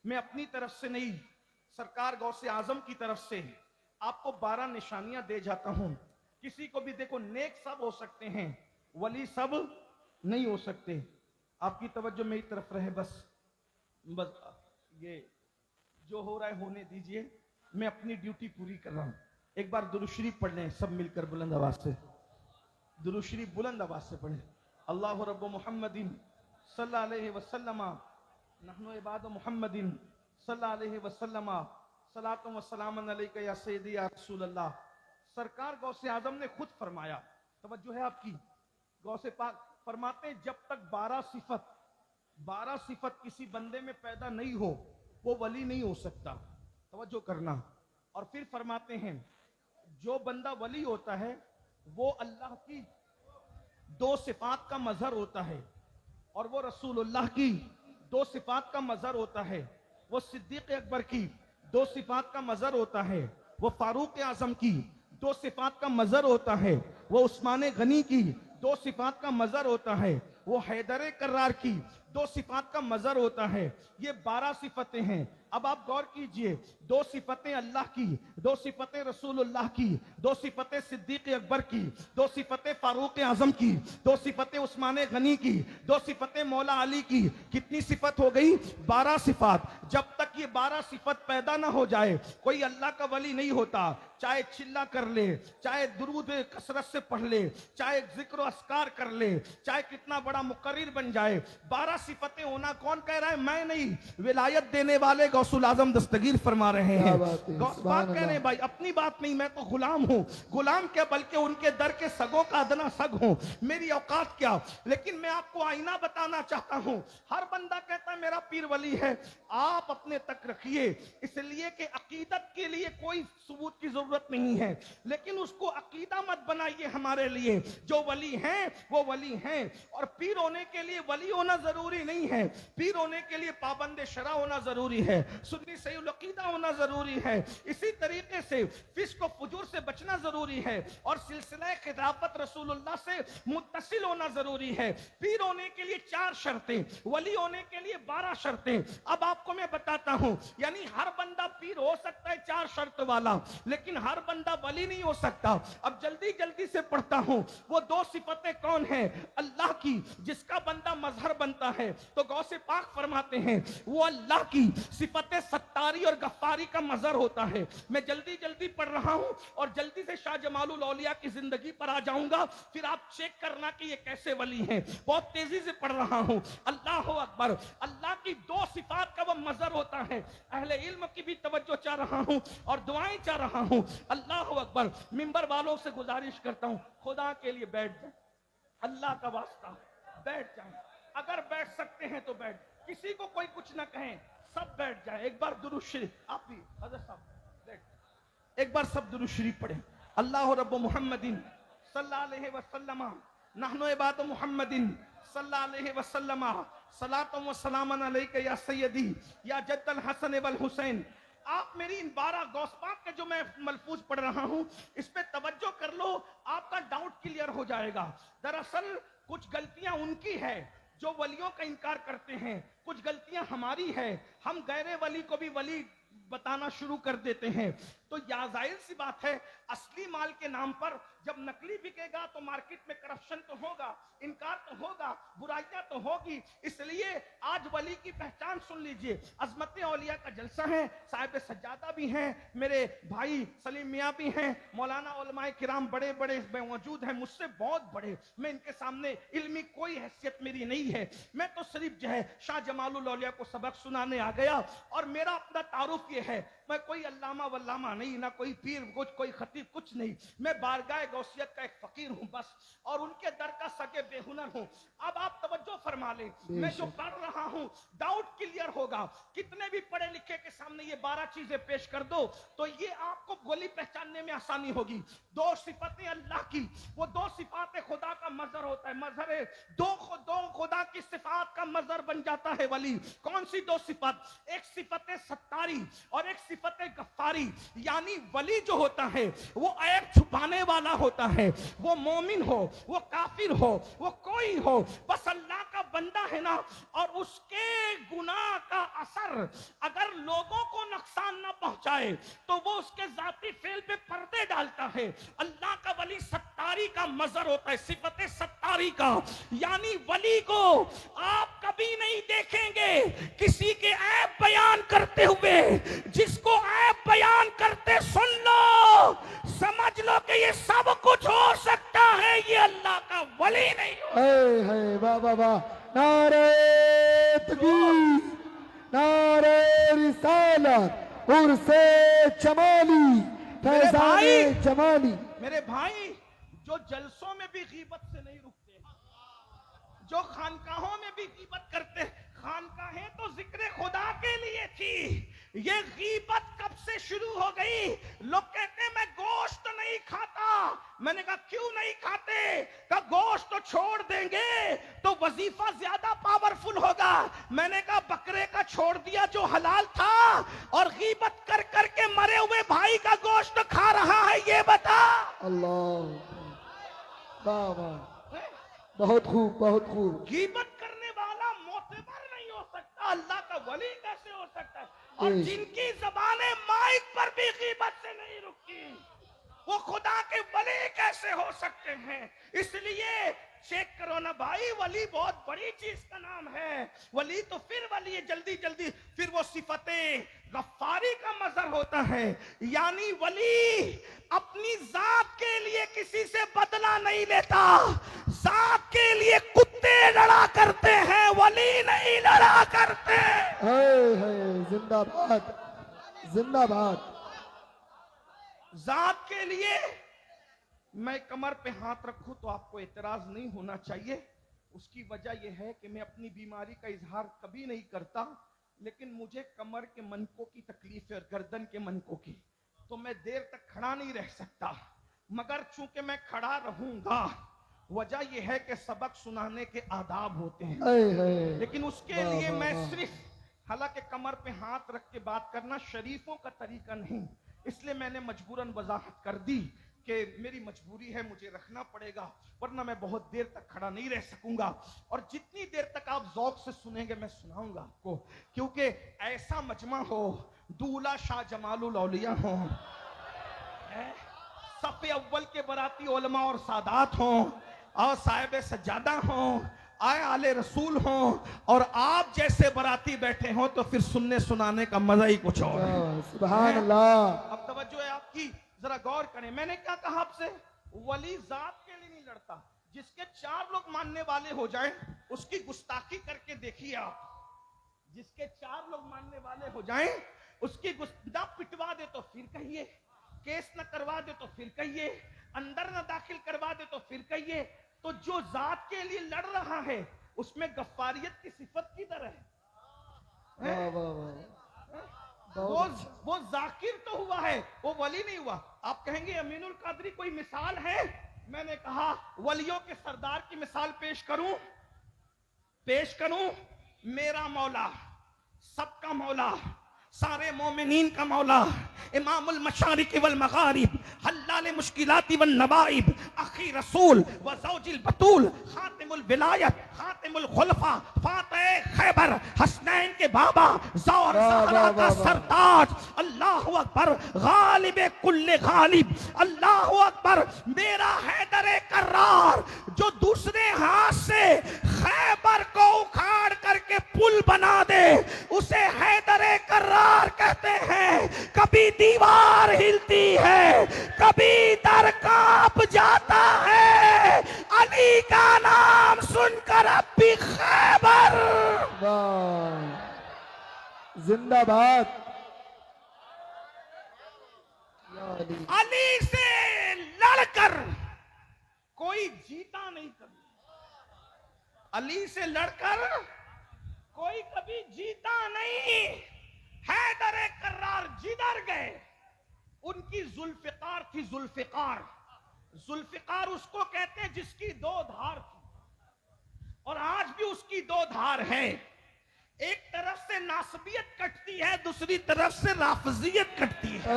मैं अपनी तरफ से नहीं, सरकार गौसे आजम की तरफ से आपको 12 निशानियां दे जाता हूं। किसी को भी देखो, नेक सब हो सकते हैं, वली सब नहीं हो सकते। आपकी तवज्जो मेरी तरफ रहे, बस ये जो हो रहा है होने दीजिए, मैं अपनी ड्यूटी पूरी कर रहा हूं। एक बार दुरूद शरीफ पढ़ लें सब मिलकर बुलंद आवाज से, दुरूद शरीफ बुलंद आवाज से पढ़ें। अल्लाह रब्ब मुहम्मदिन सल्लल्लाहु अलैहि वसल्लम नहनु इबाद मुहम्मदिन सल्लल्लाहु अलैहि वसल्लम सलातु व सलामन अलैका या सय्यदी या रसूल अल्लाह। सरकार गौसे आजम ने खुद फरमाया, तवज्जो है आपकी, गौसे पाक फरमाते हैं जब तक 12 सिफत किसी बंदे में पैदा नहीं हो वो वली नहीं हो सकता। तवज्जो करना। और फिर फरमाते हैं जो बंदा वली होता है वो अल्लाह की 2 सिफात का मजहर होता है, और वो रसूलुल्लाह की 2 सिफात का मजहर होता है, वो सिद्दीक अकबर की 2 सिफात का मजहर होता है, वो फारूक आजम की 2 सिफात का मजहर होता है, वो उस्मान गनी की 2 सिफात का मजहर होता है, वो हैदर कर्रार की 2 सिफात का मजहर होता है। ये 12 सिफतें हैं। अब आप गौर कीजिए, 2 सिफतें अल्लाह की, 2 सिफतें रसूलुल्लाह की, 2 सिफतें सिद्दीक अकबर की, 2 सिफतें फारूक आजम की, 2 सिफतें उस्मान गनी की, 2 सिफतें मौला अली की। कितनी सिफत हो गई? 12 सिफात। जब तक ये 12 सिफत पैदा ना हो जाए कोई अल्लाह का वली नहीं होता। चाहे चिल्ला कर ले, चाहे दुरूद कसरत से पढ़ ले, चाहे जिक्र अस्कार कर ले, चाहे कितना बड़ा मुकर्रिर बन जाए, 12 सिफतें होना कौन कह रहा है? मैं नहीं, विलायत देने वाले गौसुल आजम दस्तगीर फरमा रहे हैं। गौस बात कह रहे हैं भाई, अपनी बात नहीं, मैं तो गुलाम हूं। गुलाम क्या, बल्कि उनके दर के सगों का अदना सग हूं। मेरी औकात क्या। लेकिन मैं आपको आईना बताना चाहता हूं। हर बंदा कहता है मेरा पीर वली है, आप अपने तक रखिए, इसलिए कि अकीदत के लिए कोई सबूत की जरूरत जरूरत नहीं है, लेकिन उसको अकीदा मत बनाइए हमारे लिए। जो वली हैं वो वली हैं, और पीर होने के लिए वली होना जरूरी नहीं है। पीर होने के लिए पाबंद शरा होना जरूरी है, सुन्नी सही अकीदा होना जरूरी है। इसी तरीके से फिस्क और फुजूर से बचना जरूरी है, और सिलसिला खिलाफत रसूलुल्लाह से मुत्तसिल होना जरूरी है। पीर होने के लिए 4 शर्तें, वली होने के लिए 12 शर्तें। अब आपको मैं बताता हूं, यानी हर बंदा पीर हो सकता है 4 शर्त वाला, लेकिन हर बंदा वली नहीं हो सकता। अब जल्दी जल्दी से पढ़ता हूं, वो 2 सिफतें कौन है अल्लाह की, जिसका बंदा मजहर बनता है तो गौसे पाक फरमाते हैं वो अल्लाह की सिफतें सत्तारी और गफ्फारी का मजहर होता है। मैं जल्दी जल्दी पढ़ रहा हूं और जल्दी से शाह जमालुल औलिया की जिंदगी पर आ जाऊंगा, फिर आप चेक करना कि ये कैसे वली हैं। बहुत तेजी से पढ़ रहा हूं। अल्लाह अकबर, अल्लाह की 2 सिफात का वो मजहर होता है। अहले इल्म की भी तवज्जो चाह रहा हूं और दुआएं चाह रहा हूं। अल्लाह अकबर, मिंबर वालों से गुजारिश करता हूं, खुदा के लिए बैठ जाए, अल्लाह का वास्ता बैठ जाए। अगर बैठ सकते हैं तो बैठ, किसी को कोई कुछ ना कहें, सब बैठ जाए। एक बार दुरूद शरीफ, आप भी हजरत साहब बैठ, एक बार सब दुरूद शरीफ पढ़े। अल्लाह रब्बु मुहम्मदिन सल्लल्लाहु अलैहि वसल्लम नहनु इबाद मुहम्मदिन सल्लल्लाहु अलैहि वसल्लम सलातु व सलामन अलैका या सय्यदी या जद्दल हसन वल हुसैन। आप मेरी इन 12 गौस पाक के जो मैं मलफूज पढ़ रहा हूं, इस पे तवज्जो कर लो, आपका डाउट क्लियर हो जाएगा। दरअसल कुछ गलतियां उनकी है जो वलियों का इनकार करते हैं, कुछ गलतियां हमारी है, हम गैर वली को भी वली बताना शुरू कर देते हैं। तो या जाहिर सी बात है, असली माल के नाम पर जब नकली बिकेगा तो मार्केट में करप्शन तो होगा, इनकार तो होगा, बुराइयां तो होगी। इसलिए आज वली की पहचान सुन लीजिए। अजमत औलिया का जलसा है, साहिब सज्जादा भी हैं, मेरे भाई सलीम मियाँ भी हैं, मौलाना उलमाए किराम बड़े बड़े मौजूद हैं, मुझसे बहुत बड़े। मैं इनके सामने इल्मी कोई हैसियत मेरी नहीं है, मैं तो सिर्फ जो है शाह जमालुल औलिया को सबक सुनाने आ गया। और मेरा अपना तारुफ ये है, मैं कोई अल्लामा वल्लामा नहीं, ना कोई पीर, कुछ कोई खतीब, कुछ नहीं। मैं बारगाह गौसियत का एक फकीर हूं बस, और उनके दर का सगे बेहुनर हूं। अब आप तवज्जो फरमा लें, मैं जो पढ़ रहा हूं डाउट क्लियर होगा। कितने भी पढ़े लिखे के सामने ये 12 चीजें पेश कर दो तो ये आपको वली पहचानने में आसानी होगी। 2 सिफतें अल्लाह की, वो 2 सिफातें खुदा का मजहर होता है। मजहर है, दो खुदा की सिफात का मजहर बन जाता है वली। कौन सी 2 सिफत? एक सिफत सत्तारी और एक सिफत गफ्फारी। यानी वली जो होता है वो ऐब छुपाने वाला होता है, वो मोमिन हो, वो काफिर हो, वो कोई हो, बस अल्लाह का बंदा है ना, और उसके गुनाह का असर अगर लोगों को नुकसान ना पहुंचाए तो वो उसके जाती फेल पे पर्दे डालता है। अल्लाह का वली सत्तारी का मजहर होता है, सिफत सत्तारी का। यानी वली को आप कभी नहीं देखेंगे किसी के ऐब बयान करते हुए। जिसको ऐब बयान करते सुन लो, समझ लो कि ये सब कुछ हो सकता है, ये अल्लाह का वली नहीं हो। है वाह वाह वाह, नारे तकबीर, नारे रिसालत, उर्से जमाली, फैज़ाने जमाली। मेरे भाई, जो जलसों में भी गीबत से नहीं रुकते, जो खानकाहों में भी गीबत करते, खानकाहें तो जिक्र खुदा के लिए थी, ये गीबत कब से शुरू हो गई? लोग कहते हैं मैं गोश्त नहीं खाता। मैंने कहा क्यों नहीं खाते? कहा गोश्त तो छोड़ देंगे तो वजीफा ज्यादा पावरफुल होगा। मैंने कहा बकरे का छोड़ दिया जो हलाल था, और गीबत कर करके मरे हुए भाई का गोश्त खा रहा है, ये बता। अल्लाह, वाह वाह, बहुत खूब, बहुत खूब। गीबत करने वाला मोतबर नहीं हो सकता, अल्लाह का वली कैसे हो सकता है? और जिनकी जबानें माइक पर भी गीबत से नहीं रुकती, वो खुदा के वली कैसे हो सकते हैं? इसलिए चेक करो ना भाई, वली बहुत बड़ी चीज का नाम है। वली तो फिर वली है, जल्दी जल्दी। फिर वो सिफते गफ्फारी का मजहर होता है। यानी वली अपनी जात के लिए किसी से बदला नहीं लेता, जात के लिए कुत्ते लड़ा करते हैं, वली नहीं लड़ा करते। है जिंदाबाद, जिंदाबाद। जात के लिए मैं कमर पे हाथ रखूं तो आपको एतराज नहीं होना चाहिए। उसकी वजह यह है कि मैं अपनी बीमारी का इजहार कभी नहीं करता, लेकिन मुझे कमर के मनकों की तकलीफ है और गर्दन के मनकों की। तो मैं देर तक खड़ा नहीं रह सकता, मगर चूंकि मैं खड़ा रहूंगा, वजह यह है कि सबक सुनाने के आदाब होते हैं, हाय हाय लेकिन उसके वाह, लिए वाह, मैं वाह। सिर्फ, हालांकि कमर पे हाथ रख के बात करना शरीफों का तरीका नहीं, इसलिए मैंने मजबूरन वजाहत कर दी कि मेरी मजबूरी है, मुझे रखना पड़ेगा, वरना मैं बहुत देर तक खड़ा नहीं रह सकूंगा। और जितनी देर तक आप ज़ौक से सुनेंगे मैं सुनाऊंगा आपको, क्योंकि ऐसा मजमा हो, दूल्हा शाह जमालुल औलिया हो, सफ़े अव्वल के बराती उलमा और सादात हों, और साहिब सज्जादा हों, आए आले रसूल हों, और आप जैसे बराती बैठे हों, तो फिर सुनने सुनाने का मजा ही कुछ और है। सुभान अल्लाह। अब तवज्जो है आपकी, जरा गौर करें, मैंने क्या कहा आपसे, वली जात के लिए नहीं लड़ता, जिसके 4 लोग मानने वाले हो जाएं उसकी गुस्ताखी करके देखिए आप, जिसके 4 लोग मानने वाले हो जाएं उसकी ना पिटवा दे तो फिर कहिए, केस न करवा दे तो फिर कहिए, अंदर न दाखिल करवा दे तो फिर कहिए, तो जो जात के लिए लड़ रहा है उसमें गफ्फारियत की सिफत किधर है? वाह वाह वाह। वो जाकिर तो हुआ है, वो वली नहीं हुआ। आप कहेंगे अमीनुल कादरी कोई मिसाल है? मैंने कहा वलियों के सरदार की मिसाल पेश करूं, मेरा मौला, सबका मौला, सारे मोमिनीन का मौला, इमामुल मशारिक वल मगारिब, हल्लाल मुश्किलात वन नवाइब, आखिर रसूल व ज़ौजिल बतूल, खातिमुल विलायत, खातिमुल खुलफा, फातिह खैबर, हसनैन के बाबा, ज़ौहर ज़हरा का सरताज, अल्लाहु अकबर, गालिब कुल्ले गालिब, अल्लाहु अकबर, मेरा हैदर कर्रार, जो दूसरे हाथ से खैबर को उखाड़ करके पुल बना दे, उसे हैदर कर्रार कहते हैं। कभी दीवार हिलती है, कभी दर कांप जाता है, अली का नाम सुनकर अब भी खैबर। वाह, जिंदाबाद या अली। अली से लड़कर कोई जीता नहीं कभी, अली से लड़कर कोई कभी जीता नहीं। हैदर कर्रार जिधर गए, उनकी जुल्फिकार थी, जुल्फिकार, जुल्फिकार उसको कहते हैं जिसकी 2 धार थी, और आज भी उसकी 2 धार है। एक तरफ से नासबियत कटती है, दूसरी तरफ से राफजियत कटती है।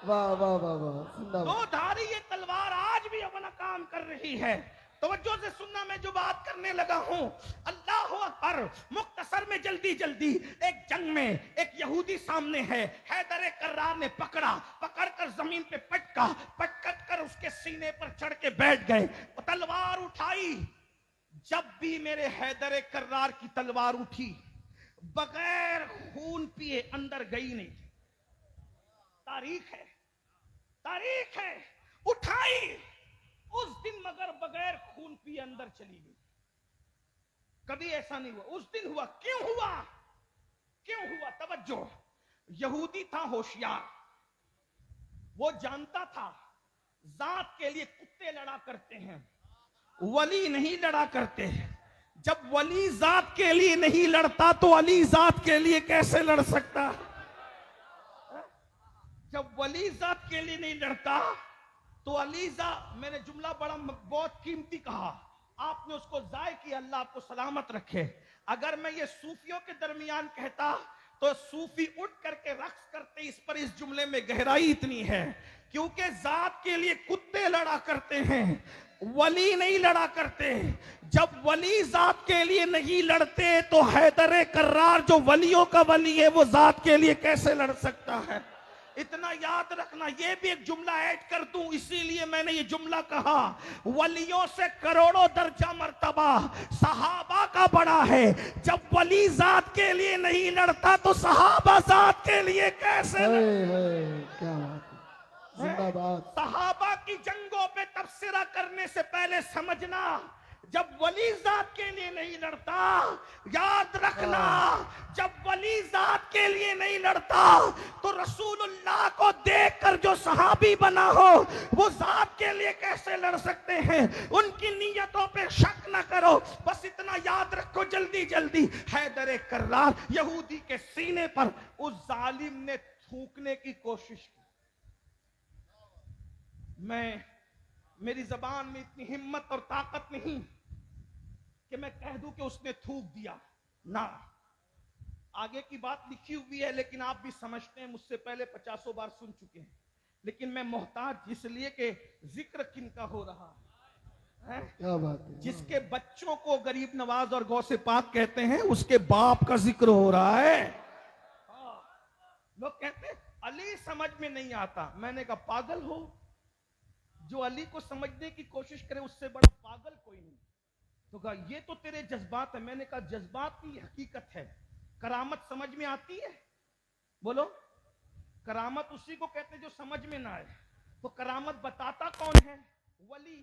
वाह वाह वाह वाह, जिंदाबाद। 2 धारी ये तलवार आज भी अपना काम कर रही है। तवज्जो से सुनना, मैं जो बात करने लगा हूं, अल्लाह अकबर। मुख्तसर में जल्दी जल्दी, एक जंग में एक यहूदी सामने है, हैदर कर्रार ने पकड़कर जमीन पे पटक कर उसके सीने पर चढ़ के बैठ गए, तलवार उठाई। जब भी मेरे हैदर कर्रार की तलवार उठी, बगैर खून पिए अंदर गई नहीं। तारीख है, उठाई उस दिन, मगर बगैर खून पिए अंदर चली गई। कभी ऐसा नहीं हुआ, उस दिन हुआ। क्यों हुआ? तवज्जो, यहूदी था होशियार, वो जानता था जात के लिए कुत्ते लड़ा करते हैं, वली नहीं लड़ा करते। जब वली जात के लिए नहीं लड़ता तो अली जात के लिए कैसे लड़ सकता? जब वली जात के लिए नहीं लड़ता तो अलीजा, मैंने जुमला बहुत कीमती कहा, आपने उसको जाय किया, अल्लाह आपको सलामत रखे। अगर मैं ये सूफियों के दरमियान कहता तो सूफी उठ करके रक्स करते। इस पर इस जुमले में गहराई इतनी है, क्योंकि जात के लिए कुत्ते लड़ा करते हैं, वली नहीं लड़ा करते। जब वली जात के लिए नहीं लड़ते तो हैदर कर्रार जो वलियों का वली है, वो जात के लिए कैसे लड़ सकता है? इतना याद रखना। ये भी एक जुमला ऐड कर दूं, इसीलिए मैंने ये जुमला कहा, वलियों से करोड़ों दर्जा मर्तबा सहाबा का बड़ा है। जब वली जात के लिए नहीं लड़ता तो सहाबा जात के लिए कैसे? क्या बात है, जिंदाबाद। सहाबा की जंगों पे तबसरा करने से पहले समझना, जब वली जात के लिए नहीं लड़ता, याद रखना, जब वली जात के लिए नहीं लड़ता तो रसूलुल्लाह को देखकर जो सहाबी बना हो, वो जात के लिए कैसे लड़ सकते हैं? उनकी नीयतों पे शक न करो, बस इतना याद रखो। जल्दी जल्दी, हैदर कर्रार यहूदी के सीने पर उस जालिम ने थूकने की कोशिश की। मेरी जबान में इतनी हिम्मत और ताकत नहीं कि मैं कह दूं कि उसने थूक दिया ना। आगे की बात लिखी हुई है, लेकिन आप भी समझते हैं, मुझसे पहले 50 बार सुन चुके हैं। लेकिन मैं मोहताज इसलिए कि जिक्र किन का हो रहा है? क्या बात है। जिसके बच्चों को गरीब नवाज और गौसे पाक कहते हैं, उसके बाप का जिक्र हो रहा है। लोग कहते हैं अली समझ में नहीं आता। मैंने कहा पागल हो, जो अली को समझने की कोशिश करे उससे बड़ा पागल कोई नहीं। तो कहा ये तो तेरे जज्बात है। मैंने कहा जज्बात की हकीकत है। करामत समझ में आती है? बोलो, करामत उसी को कहते हैं जो समझ में ना आए। तो करामत बताता कौन है? वली।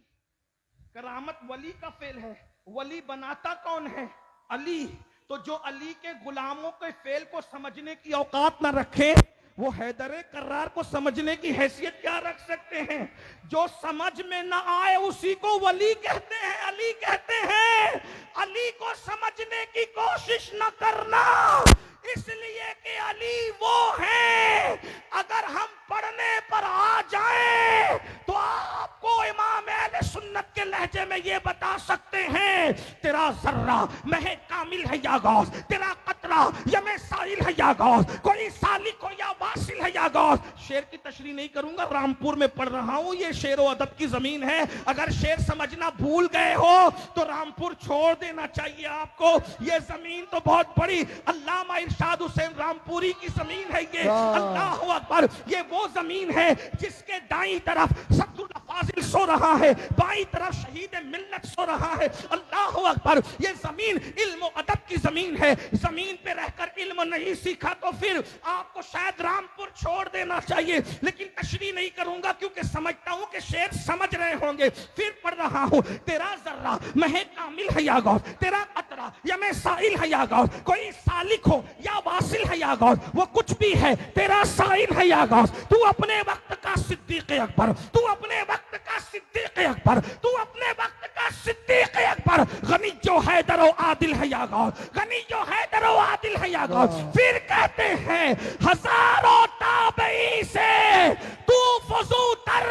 करामत वली का फेल है। वली बनाता कौन है? अली। तो जो अली के गुलामों के फेल को समझने की औकात ना रखे, वो हैदर कर्रार को समझने की हैसियत क्या रख सकते हैं? जो समझ में ना आए उसी को वली कहते हैं, अली कहते हैं। अली को समझने की कोशिश न करना, इसलिए कि अली वो है। अगर हम पढ़ने पर आ जाएं तो आपको इमाम अहले सुन्नत के लहजे में ये बता सकते हैं, तेरा जर्रा महे कामिल है या गौस, तेरा कतरा यमे साइल है या गौस, कोई सालिक हो या वासिल है या गौस। शेर की तशरीह नहीं करूंगा, रामपुर में पढ़ रहा हूं, ये शेर व अदब की जमीन है। अगर शेर समझना भूल गए हो तो रामपुर छोड़ देना चाहिए आपको। ये जमीन तो बहुत बड़ी अल्लामा इरशाद हुसैन रामपुरी की जमीन है। ये अल्लाह अकबर, ये वो जमीन है जिसके दाईं तरफ सद्दुल फाजिल सो रहा है, बाईं तरफ शहीद मिल्लत सो रहा है। अल्लाह अकबर, ये जमीन इल्म अदब की जमीन है। जमीन पे रहकर इल्म नहीं सीखा तो फिर आपको शायद रामपुर छोड़ देना चाहिए। लेकिन तशरीह नहीं करूंगा क्योंकि समझता हूं कि शेर समझ रहे होंगे। फिर पढ़ रहा हूं, तेरा जर्रा महे कामिल है या गौस, तेरा कतरा यमे साइल है या गौस, कोई सालिक हो या वासिल है या गौस, वो कुछ भी है, तेरा साइल है या गौस। तू अपने वक्त का सिद्दीक अकबर, तू अपने वक्त का सिद्दीक अकबर, तू अपने वक्त का सिद्दीक अकबर। गनी जो हैदर ओ आदिल है या गौस, गनी जो हैदर ओ आदिल है या गौस। फिर कहते हैं हजारों ताबई से तू फजूतर,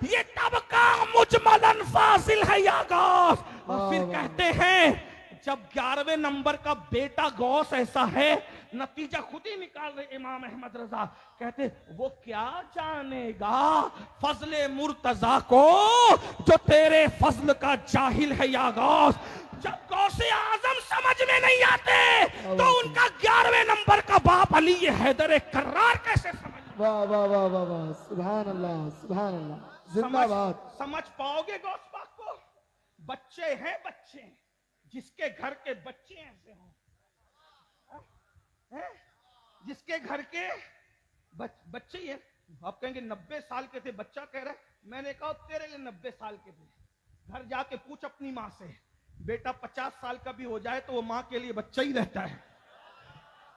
ये तबका मुजमलन फाजिल है या गौस। और फिर कहते हैं जब 11वें नंबर का बेटा गौस ऐसा है, नतीजा खुद ही निकाल रहे इमाम अहमद रजा। कहते वो क्या जानेगा फजले मुर्तजा को, जो तेरे फजल का जाहिल है या गौस। जब गौसे आजम समझ में नहीं आते तो उनका 11वें नंबर का बाप अली हैदर कर्रार कैसे समझ? वाह वाह वाह वाह वाह, सुभान अल्लाह सुभान अल्लाह, जिंदाबाद। समझ पाओगे गौस पाक को? बच्चे हैं, बच्चे जिसके घर के बच्चे ऐसे हों, जिसके घर के बच्चे ये आप कहेंगे 90 साल के थे, बच्चा कह रहा है। मैंने कहा तेरे लिए 90 साल के थे। घर जाके पूछ अपनी माँ से, बेटा 50 साल का भी हो जाए तो वो माँ के लिए बच्चा ही रहता है,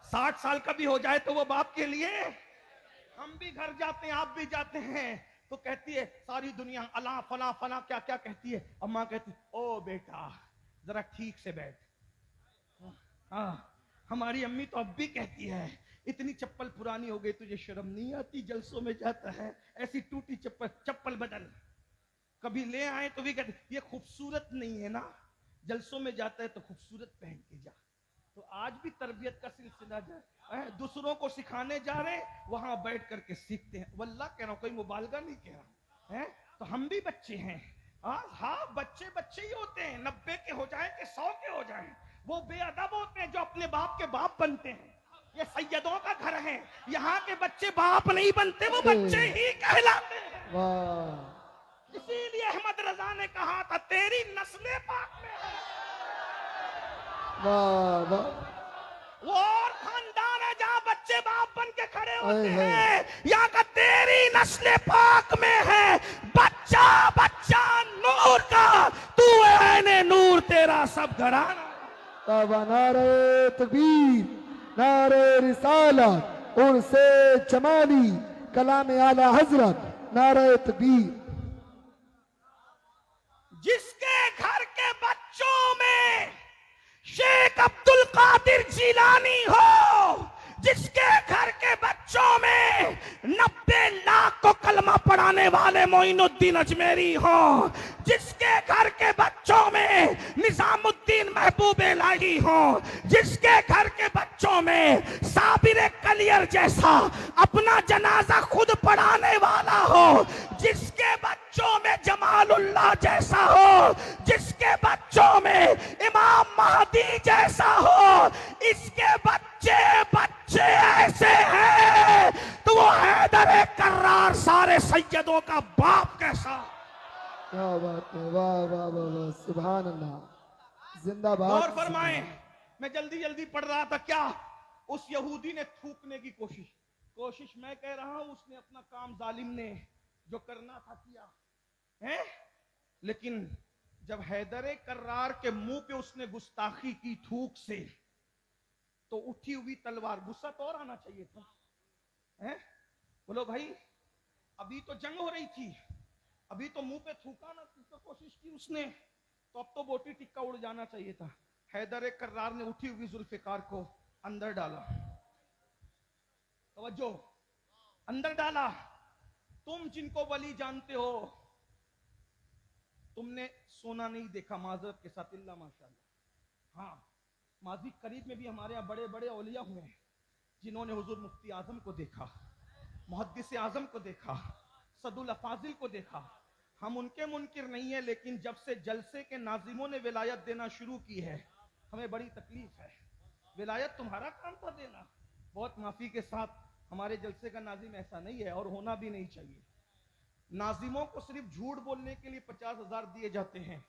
60 साल का भी हो जाए तो वो बाप के लिए। हम भी घर जाते हैं, आप भी जाते हैं, तो कहती है सारी दुनिया अला फला फला क्या क्या कहती है, और माँ कहती ओ बेटा जरा ठीक से बैठ। हाँ, हमारी अम्मी तो अब भी कहती है इतनी चप्पल पुरानी हो गई, तुझे शर्म नहीं आती? जलसों में जाता है ऐसी टूटी चप्पल बदल। कभी ले आए तो भी कहते ये खूबसूरत नहीं है ना, जलसों में जाता है तो खूबसूरत पहन के जा। तो आज भी तरबियत का सिलसिला जाए, दूसरों को सिखाने जा रहे हैं, वहां बैठ करके सीखते हैं। वल्लाह कह रहा हूं, कोई मुबालगा नहीं कह रहा है। तो हम भी बच्चे हैं। हाँ, बच्चे बच्चे ही होते हैं, 90 के हो जाए कि 100 के हो जाए। वो बेअदब होते हैं जो अपने बाप के बाप बनते हैं। ये सैयदों का घर है, यहाँ के बच्चे बाप नहीं बनते, वो बच्चे ही कहलाते हैं। वाह, इसीलिए अहमद रजा ने कहा था तेरी नस्ले पाक में है। वाह वाह, वो और खानदान है जहाँ बच्चे बाप बन के खड़े होते हैं, यहाँ का तेरी नस्ले पाक में है। बच्चा बच्चा नूर का, तू है नूर, तेरा सब घराना। नारे तकबीर, नारे रिसालत, उर्से जमाली, कलाम आला हजरत, नारे तकबीर। जिसके घर के बच्चों में शेख अब्दुल कादिर जिलानी हो, जिसके घर के बच्चों में 90 लाख को कलमा पढ़ाने पढ़ाने वाले मोइनुद्दीन अजमेरी हो, जिसके घर के बच्चों में निजामुद्दीन महबूब इलाही हो, जिसके घर के बच्चों में साबिर कलियर जैसा अपना जनाजा खुद पढ़ाने वाला हो, जिसके बच्चों में जमालुल्लाह जैसा हो, जिसके बच्चों में इमाम महदी जैसा हो, इसके बच्चे बच्चे ऐसे हैं तो वो हैदर कर्रार सारे सैयदों का बाप कैसा। क्या बात है, वाह वाह वाह वाह, सुभान अल्लाह, जिंदाबाद। और फरमाएं, मैं जल्दी जल्दी पढ़ रहा था, क्या उस यहूदी ने थूकने की कोशिश मैं कह रहा हूं, उसने अपना काम जालिम ने जो करना था किया है, लेकिन जब हैदर कर्रार के मुंह पे उसने गुस्ताखी की थूक से, तो उठी हुई तलवार, गुस्सा तो और आना चाहिए था, हैं? बोलो भाई, अभी तो जंग हो रही थी, अभी तो मुंह पे थूका ना, तो कोशिश की उसने, तो अब तो बोटी टिक्का उड़ जाना चाहिए था। हैदर कर्रार ने उठी हुई जुल्फिकार को अंदर डाला, तवज्जो, अंदर डाला। तुम जिनको वली जानते हो, तुमने सोना नहीं देखा माजरत के साथ, इल्ला माशाअल्लाह। हाँ, माजी करीब में भी हमारे यहाँ बड़े बड़े औलिया हुए हैं जिन्होंने हुजूर मुफ्ती आजम को देखा, मुहद्दिस आजम को देखा, सदुल अफाजिल को देखा। हम उनके मुनकिर नहीं है, लेकिन जब से जलसे के नाजिमों ने विलायत देना शुरू की है, हमें बड़ी तकलीफ है। विलायत तुम्हारा काम था देना, बहुत माफी के साथ हमारे जलसे का नाजिम ऐसा नहीं है और होना भी नहीं चाहिए। नाजिमों को सिर्फ झूठ बोलने के लिए 50,000 दिए जाते हैं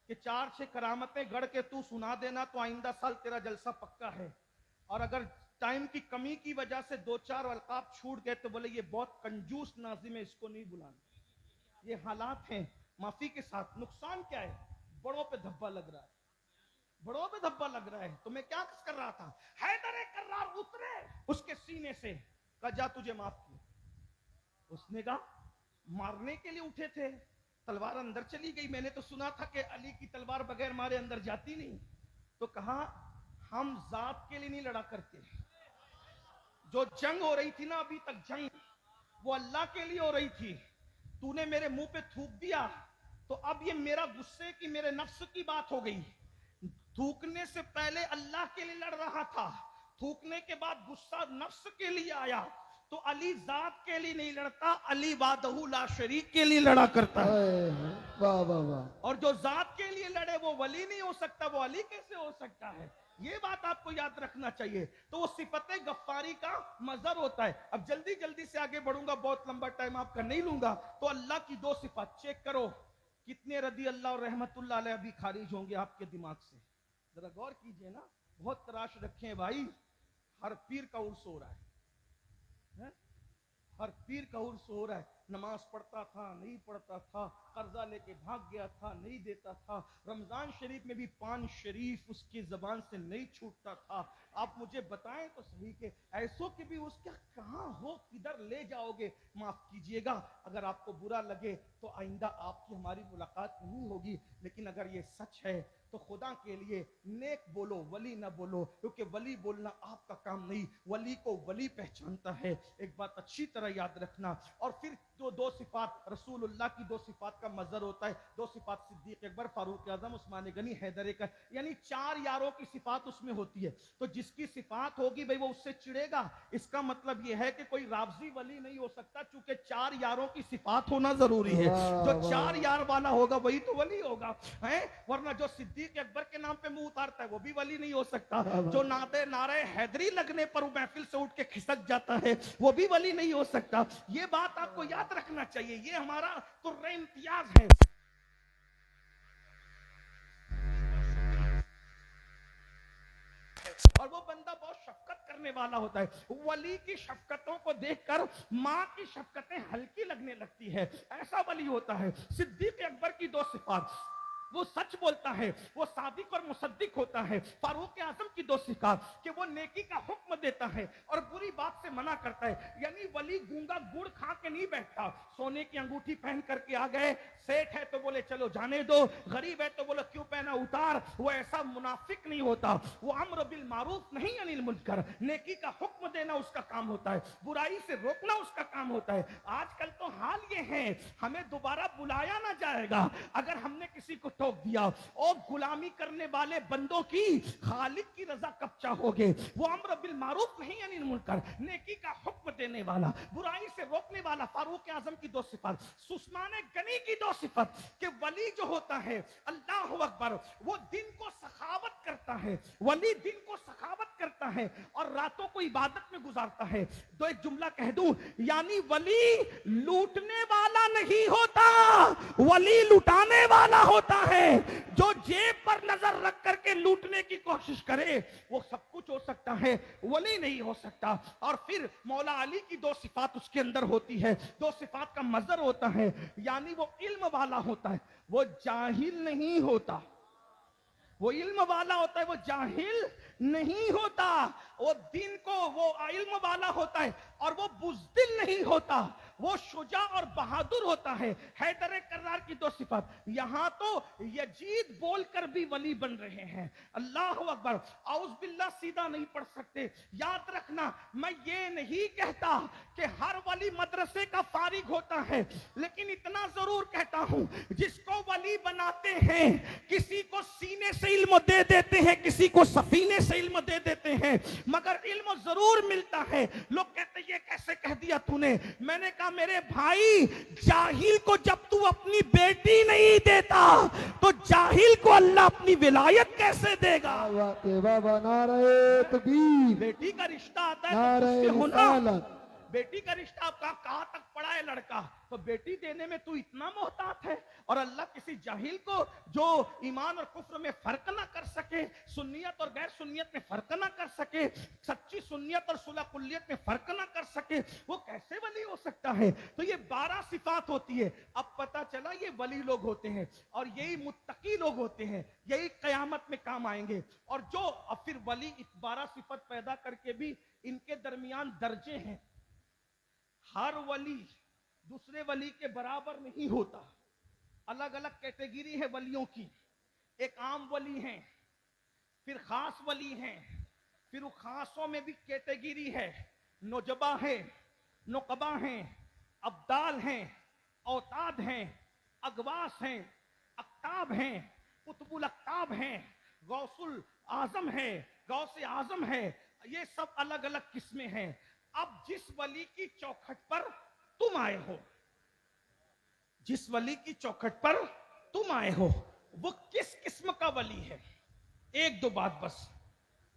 कि 4-6 करामतें गढ़ के तू सुना देना तो आइंदा साल तेरा जलसा पक्का है। और अगर टाइम की कमी की वजह से 2-4 अलकाब छूट गए तो बोले ये बहुत कंजूस नाजिम है, इसको नहीं बुलाना। ये हालात हैं, माफी के साथ। नुकसान क्या है? बड़ों पे धब्बा लग रहा है, बड़ों पे धब्बा लग रहा है। तो मैं क्या कर रहा था, हैदर कर्रार उतरे उसके सीने से, कहा जा तुझे माफ किया। उसने कहा, मारने के लिए उठे थे, तलवार अंदर चली गई। मैंने तो सुना था कि अली की तलवार बगैर मारे अंदर जाती नहीं। तो कहा, हम जात के लिए नहीं लड़ा करते, जो जंग हो रही थी ना अभी तक जंग, वो अल्लाह के लिए हो रही थी। तूने मेरे मुंह पे थूक दिया तो अब ये मेरा गुस्से की, मेरे नफ्स की बात हो गई। थूकने से पहले अल्लाह के लिए लड़ रहा था, थूकने के बाद गुस्सा नफ्स के लिए आया। तो अली जात के लिए नहीं लड़ता, अली वादहू ला शरीक के लिए लड़ा करता है। वाह वाह वाह। और जो जात के लिए लड़े वो वली नहीं हो सकता, वो अली कैसे हो सकता है? ये बात आपको याद रखना चाहिए। तो वो सिफते गफ्फारी का मजहर होता है। अब जल्दी जल्दी से आगे बढ़ूंगा, बहुत लंबा टाइम आपका नहीं लूंगा। तो अल्लाह की 2 सिफात चेक करो, कितने रदी अल्लाह और रहमतुल्लाह अलैह अभी खारिज होंगे आपके दिमाग से, जरा गौर कीजिए ना। बहुत तराश रखे भाई, हर पीर का उर्स हो रहा है, हर पीर का उर्स हो रहा है। नमाज पढ़ता था, नहीं पढ़ता था, कर्जा लेके भाग गया था, नहीं देता था। रमजान शरीफ में भी पान शरीफ उसकी जबान से नहीं छूटता था। आप मुझे बताएं तो सही कि ऐसों के भी उसका कहां हो, किधर ले जाओगे? माफ कीजिएगा, अगर आपको बुरा लगे तो आइंदा आपकी हमारी मुलाकात नहीं होगी। लेकिन अगर ये सच है तो खुदा के लिए नेक बोलो, वली ना बोलो, क्योंकि वली बोलना आपका काम नहीं, वली को वली पहचानता है। एक बात अच्छी तरह याद रखना। और फिर जो 2 सिफात रसूलुल्लाह की 2 सिफात का मजहर होता है, 2 सिफात सिद्दीक अकबर, फारूक आजम, उस्मान गनी, हैदर का, यानी 4 यारों की सिफात उसमें होती है। तो जिसकी सिफात होगी भाई वो उससे चिड़ेगा। इसका मतलब यह है कि कोई राबजी वली नहीं हो सकता, चूंकि 4 यारों की सिफात होना जरूरी है। जो 4 यार वाला होगा वही तो वली होगा, है? वरना जो सिद्दीक अकबर के नाम पे मुंह उतारता है वो भी वली नहीं हो सकता। जो नारे हैदरी लगने पर महफिल से उठ के खिसक जाता है वो भी वली नहीं हो सकता। ये बात आपको याद रखना चाहिए, ये हमारा तो इम्तियाज है। और वो बंदा बहुत शफकत करने वाला होता है। वली की शफकतों को देखकर माँ की शफकतें हल्की लगने लगती है, ऐसा वली होता है। सिद्दीक अकबर की 2 सिफात, वो सच बोलता है, वो सादिक और मुसद्दिक होता है। फारूक आजम की दो सिफात कि वो नेकी का हुक्म देता है और बुरी बात से मना करता है। यानी वली गूंगा गुड़ खा के नहीं बैठता। सोने की अंगूठी पहन करके आ गए, सेठ है तो बोले चलो जाने दो, गरीब है तो बोले क्यों पहना उतार। वो ऐसा मुनाफिक नहीं होता। वो अम्र बिल मारूफ नहीं अनिल मुनकर, नेकी का हुक्म देना उसका काम होता है, बुराई से रोकना उसका काम होता है। आजकल तो हाल ये है, हमें दोबारा बुलाया ना जाएगा अगर हमने किसी को टोक दिया। और गुलामी करने वाले बंदों की खालिक की रजा कब चाहोगे। वो अम्र बिल मारूफ नहीं अनिल मुनकर, नेकी का हुक्म देने वाला, बुराई से रोकने वाला। फारूक आजम की दो सिफत, उस्मान गनी की दो सिफत कि वली जो होता है अल्लाह अकबर, वो दिन को सखावत करता है। वली दिन को सखावत करता है और रातों को इबादत में गुजारता है। तो एक जुमला कह दूं, यानी वली लूटने वाला नहीं होता, वली लुटाने वाला होता है। जो जेब पर नजर रख करके लूटने की कोशिश करे वो सब कुछ हो सकता है, वली नहीं हो सकता। और फिर मौला अली की दो सिफात उसके अंदर होती है, दो सिफात का मजर होता है, यानी वो इल्म वाला होता है, वो जाहिल नहीं होता। वो इल्म वाला होता है, वो जाहिल नहीं होता। वो दिन को वो इल्म वाला होता है और वो बुज़दिल नहीं होता, वो शुजा और बहादुर होता है। हैदर कर्रार की दो सिफत। यहां तो यजीद बोलकर भी वली बन रहे हैं। अल्लाह अकबर। औज़ बिल्लाह सीधा नहीं पढ़ सकते। याद रखना, मैं ये नहीं कहता कि हर वली मदरसे का फारिग होता है, लेकिन इतना जरूर कहता हूं, जिसको वली बनाते हैं किसी को सीने से इल्म दे देते हैं, किसी को सफीने से इल्म दे देते हैं, मगर इल्म जरूर मिलता है। लोग कहते ये कैसे कह दिया तूने। मैंने कहा मेरे भाई, जाहिल को जब तू अपनी बेटी नहीं देता तो जाहिल को अल्लाह अपनी विलायत कैसे देगा। बाबा नारे तकबीर। बेटी का रिश्ता आता है नारे तो उससे होना। रिसालत। बेटी का रिश्ता आपका कहां तक पड़ा है लड़का, तो बेटी देने में तू इतना मोहतात है। और अल्लाह किसी जाहिल को जो ईमान और कुफ्र में फर्क ना कर सके, सुन्नियत और गैर सुन्नियत में फर्क ना कर सके, सच्ची सुन्नियत और सुलह कुल्लियत में फर्क ना कर सके, वो कैसे वली हो सकता है। तो ये 12 सिफात होती है। अब पता चला ये वली लोग होते हैं और यही मुत्तकी लोग होते हैं, यही कयामत में काम आएंगे। और जो अब फिर वली 12 सिफत पैदा करके भी इनके दरमियान दर्जे हैं। हर वली दूसरे वली के बराबर नहीं होता, अलग अलग कैटेगरी है वलियों की। एक आम वली है, फिर खास वली है, फिर वो खासों में भी कैटेगरी है। नोजबा है, नुकबा हैं, अब्दाल हैं, औताद हैं, अगवास हैं, अक्ताब हैं, कुतुबुल अक्ताब हैं, गौसुल आजम है, गौसे आजम है। ये सब अलग अलग किस्में हैं। अब जिस वली की चौखट पर तुम आए हो, जिस वली की चौखट पर तुम आए हो, वो किस किस्म का वली है। एक दो बात बस,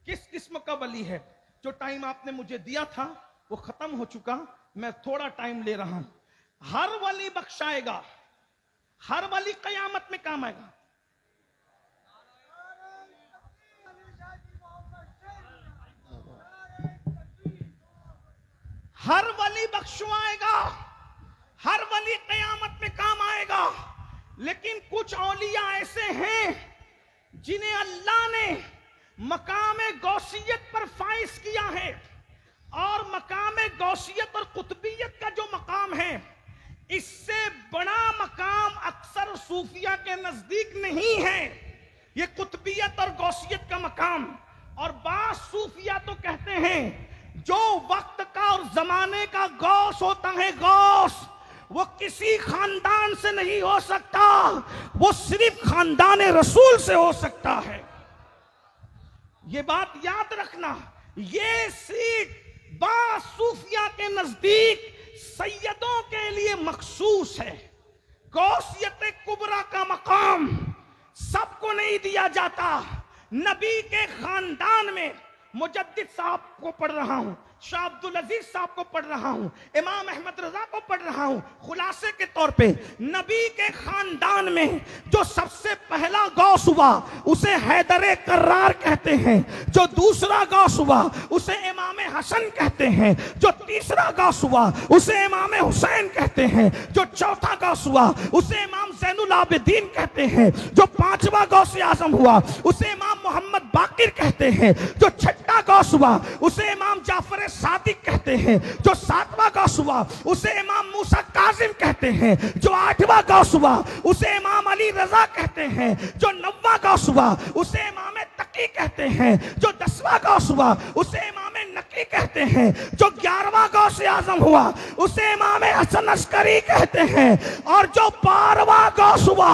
किस किस्म का वली है। जो टाइम आपने मुझे दिया था वो खत्म हो चुका, मैं थोड़ा टाइम ले रहा हूं। हर वली बख्शाएगा, हर वली कयामत में काम आएगा। हर वली बख्शवाएगा, हर वली कयामत में काम आएगा। लेकिन कुछ औलिया ऐसे हैं जिन्हें अल्लाह ने मकाम गौसियत पर फाइज किया है। और मकाम गौसियत और कुतुबियत का जो मकाम है, इससे बड़ा मकाम अक्सर सूफिया के नजदीक नहीं है। ये कुतुबियत और गौसियत का मकाम। और बास सूफिया तो कहते हैं जो वक्त का और जमाने का गौस होता है, गौस, वो किसी खानदान से नहीं हो सकता, वो सिर्फ खानदान रसूल से हो सकता है। ये बात याद रखना। ये सीट बास सूफिया के नजदीक सैयदों के लिए मखसूस है। गौसियत कुबरा का मकाम सबको नहीं दिया जाता। नबी के खानदान में, मुजद्दिद साहब को पढ़ रहा हूं, शाह अब्दुल अजीज साहब को पढ़ रहा हूं, इमाम अहमद रजा को पढ़ रहा हूं। खुलासे के तौर पे नबी के खानदान में जो सबसे पहला गौस हुआ उसे हैदर कर्रार कहते हैं, जो दूसरा गौस हुआ उसे इमाम हसन कहते हैं, जो तीसरा गौस हुआ उसे इमाम हुसैन कहते हैं, जो चौथा गौस हुआ उसे इमाम ज़ैनुल आबिदीन कहते हैं, जो पांचवा गौस आजम हुआ उसे इमाम मोहम्मद बाकिर कहते हैं, जो छठा गौस हुआ उसे इमाम जाफर सादिक कहते हैं, जो सातवां गौस हुआ उसे इमाम मूसा काजिम कहते हैं, जो आठवां गौस हुआ उसे इमाम अली रजा कहते हैं, जो नौवां गौस हुआ उसे इमाम तकी कहते हैं, जो 10वां गौस हुआ उसे इमाम नकी कहते हैं, जो 11वां गौस आजम हुआ उसे इमाम हसन अस्करी कहते हैं, और जो 12वां गौस हुआ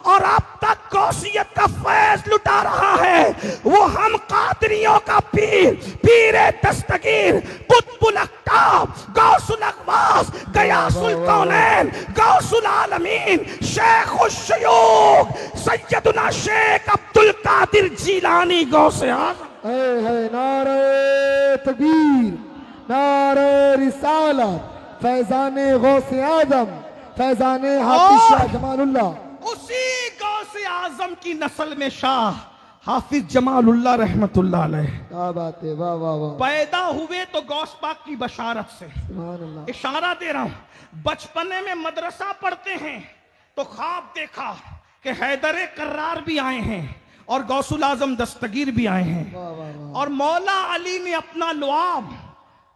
और अब तक गौसियत का फैज लुटा रहा है वो हम कादरियों का पीर, पीर दस्तगीर, कुतुबुल अक्ताब, गौसुल अक़वास, गयासुल कौनैन, गौसुल आलमीन, शेखुल शयूख, सैयदुना शेख अब्दुल कादिर जीलानी गौसे आज़म। है नारे तकबीर, नारे रिसालत, फैजाने गौसे आजम, फैजाने हाफिज शाह जमालुल्लाह। उसी गौसे आजम की नस्ल में शाह हाफिज जमालुल्लाह रहमतुल्लाह अलैह क्या बात है, वाह वाह वाह। पैदा हुए तो गौस पाक की बशारत से। सुभान अल्लाह। इशारा दे रहा हूं, बचपने में मदरसा पढ़ते हैं तो ख्वाब देखा कि हैदर कर्रार भी आए हैं और गौसुल आजम दस्तगीर भी आए हैं, वाह वाह वाह। और मौला अली ने अपना लुआब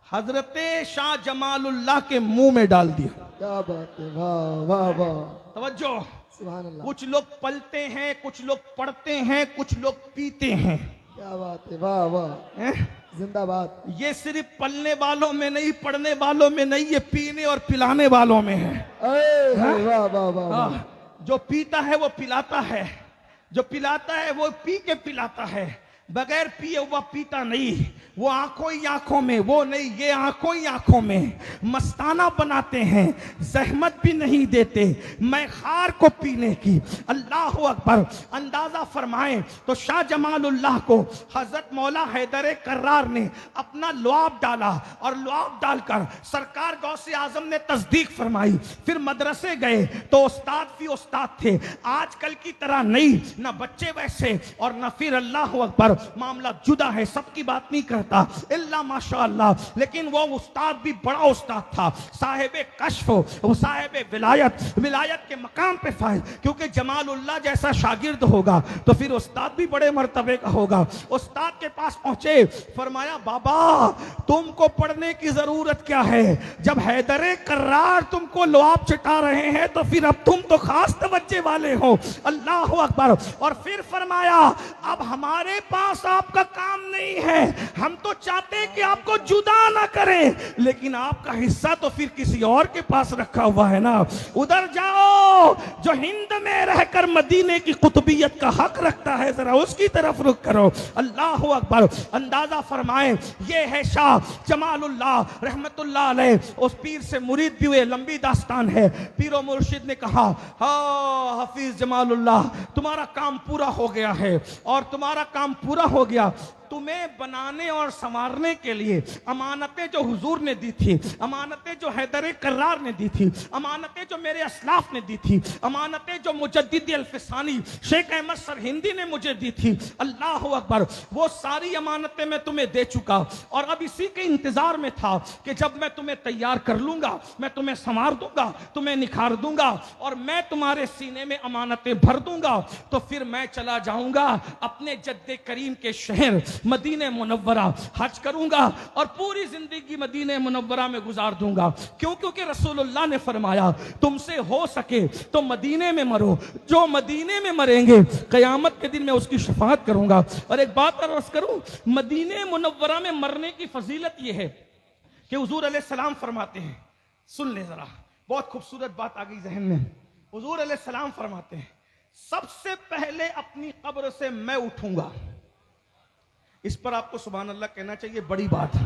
हजरत शाह जमालुल्लाह के मुंह में डाल दिया। क्या बात है, वाह वाह वाह। तवज्जो, सुभान अल्लाह। कुछ लोग पलते हैं, कुछ लोग पढ़ते हैं, कुछ लोग पीते हैं। क्या बात है, वाह वाह। हैं? जिंदाबाद। ये सिर्फ पलने वालों में नहीं, पढ़ने वालों में नहीं, ये पीने और पिलाने वालों में है। वाह वाह वाह वाह। जो पीता है वो पिलाता है, जो पिलाता है वो पी के पिलाता है, बगैर पिए हुआ पीता नहीं। वो आंखों ही आंखों में, वो नहीं, ये आंखों ही आंखों में मस्ताना बनाते हैं, जहमत भी नहीं देते मैं खार को पीने की। अल्लाह अकबर। अंदाजा फरमाएं तो शाह जमालुल्लाह को हजरत मौला हैदर कर्रार ने अपना लुआब डाला, और लुआब डालकर सरकार गौसे आजम ने तस्दीक फरमाई। फिर मदरसे गए तो उस्ताद भी उस्ताद थे, आजकल की तरह नहीं, ना बच्चे वैसे और ना फिर अल्लाह अकबर मामला जुदा है, सबकी बात नहीं करता इल्ला माशाअल्लाह, लेकिन वो उस्ताद भी बड़ा उस्ताद था, साहिबे कश्फ, वो साहिबे विलायत, विलायत के मकाम पे फाइज, क्योंकि जमालुल्लाह जैसा शागिर्द होगा तो फिर उस्ताद भी बड़े मर्तबे का होगा। उस्ताद के पास पहुंचे, फरमाया बाबा तुमको पढ़ने की जरूरत क्या है, जब हैदर कर्रार तुमको लुआब चटा रहे हैं तो फिर अब तुम तो खास तवज्जे वाले हो। अल्लाह अकबर। और फिर फरमाया अब हमारे पास आपका काम नहीं है, हम तो चाहते हैं कि आपको जुदा ना करें, लेकिन आपका हिस्सा तो फिर किसी और के पास रखा हुआ है ना, उधर जाओ जो हिंद में रहकर मदीने की कुतुबियत का हक रखता है, जरा उसकी तरफ रुख करो। अल्लाह अकबर। अंदाजा फरमाएं, ये है शाह जमालुल्लाह रहमतुल्लाह अलैह, उस पीर से मुरीद भी हुए, लंबी दास्तान है। पीरो मुर्शिद ने कहा हाँ हाफिज जमालुल्लाह तुम्हारा काम पूरा हो गया है, और तुम्हारा काम पूरा हो गया, तुम्हें बनाने और संवारने के लिए अमानतें जो हुजूर ने दी थी, अमानतें जो हैदर कर्रार ने दी थी, अमानतें जो मेरे असलाफ ने दी थी, अमानतें जो मुजद्दिद अल्फसानी शेख अहमद सरहिंदी ने मुझे दी थी, अल्लाह अकबर, वो सारी अमानतें मैं तुम्हें दे चुका, और अब इसी के इंतजार में था कि जब मैं तुम्हें तैयार कर लूंगा, मैं तुम्हें संवार दूंगा, तुम्हें निखार दूंगा, और मैं तुम्हारे सीने में अमानतें भर दूंगा, तो फिर मैं चला जाऊंगा अपने जद्दे करीम के शहर मदीने मुनव्वरा, हज करूंगा और पूरी जिंदगी मदीने मुनव्वरा में गुजार दूंगा। क्यों? क्योंकि रसूलुल्लाह ने फरमाया तुमसे हो सके तो मदीने में मरो, जो मदीने में मरेंगे क़यामत के दिन मैं उसकी शफाअत करूंगा। और एक बात अर्ज़ करूं, मदीने मुनव्वरा में मरने की फजीलत यह है कि हुजूर अलैहिस्सलाम फरमाते हैं, सुन ले जरा, बहुत खूबसूरत बात आ गई जहन में। हुजूर अलैहिस्सलाम फरमाते हैं सबसे पहले अपनी कब्र से मैं उठूंगा। इस पर आपको सुभान अल्लाह कहना चाहिए, बड़ी बात है।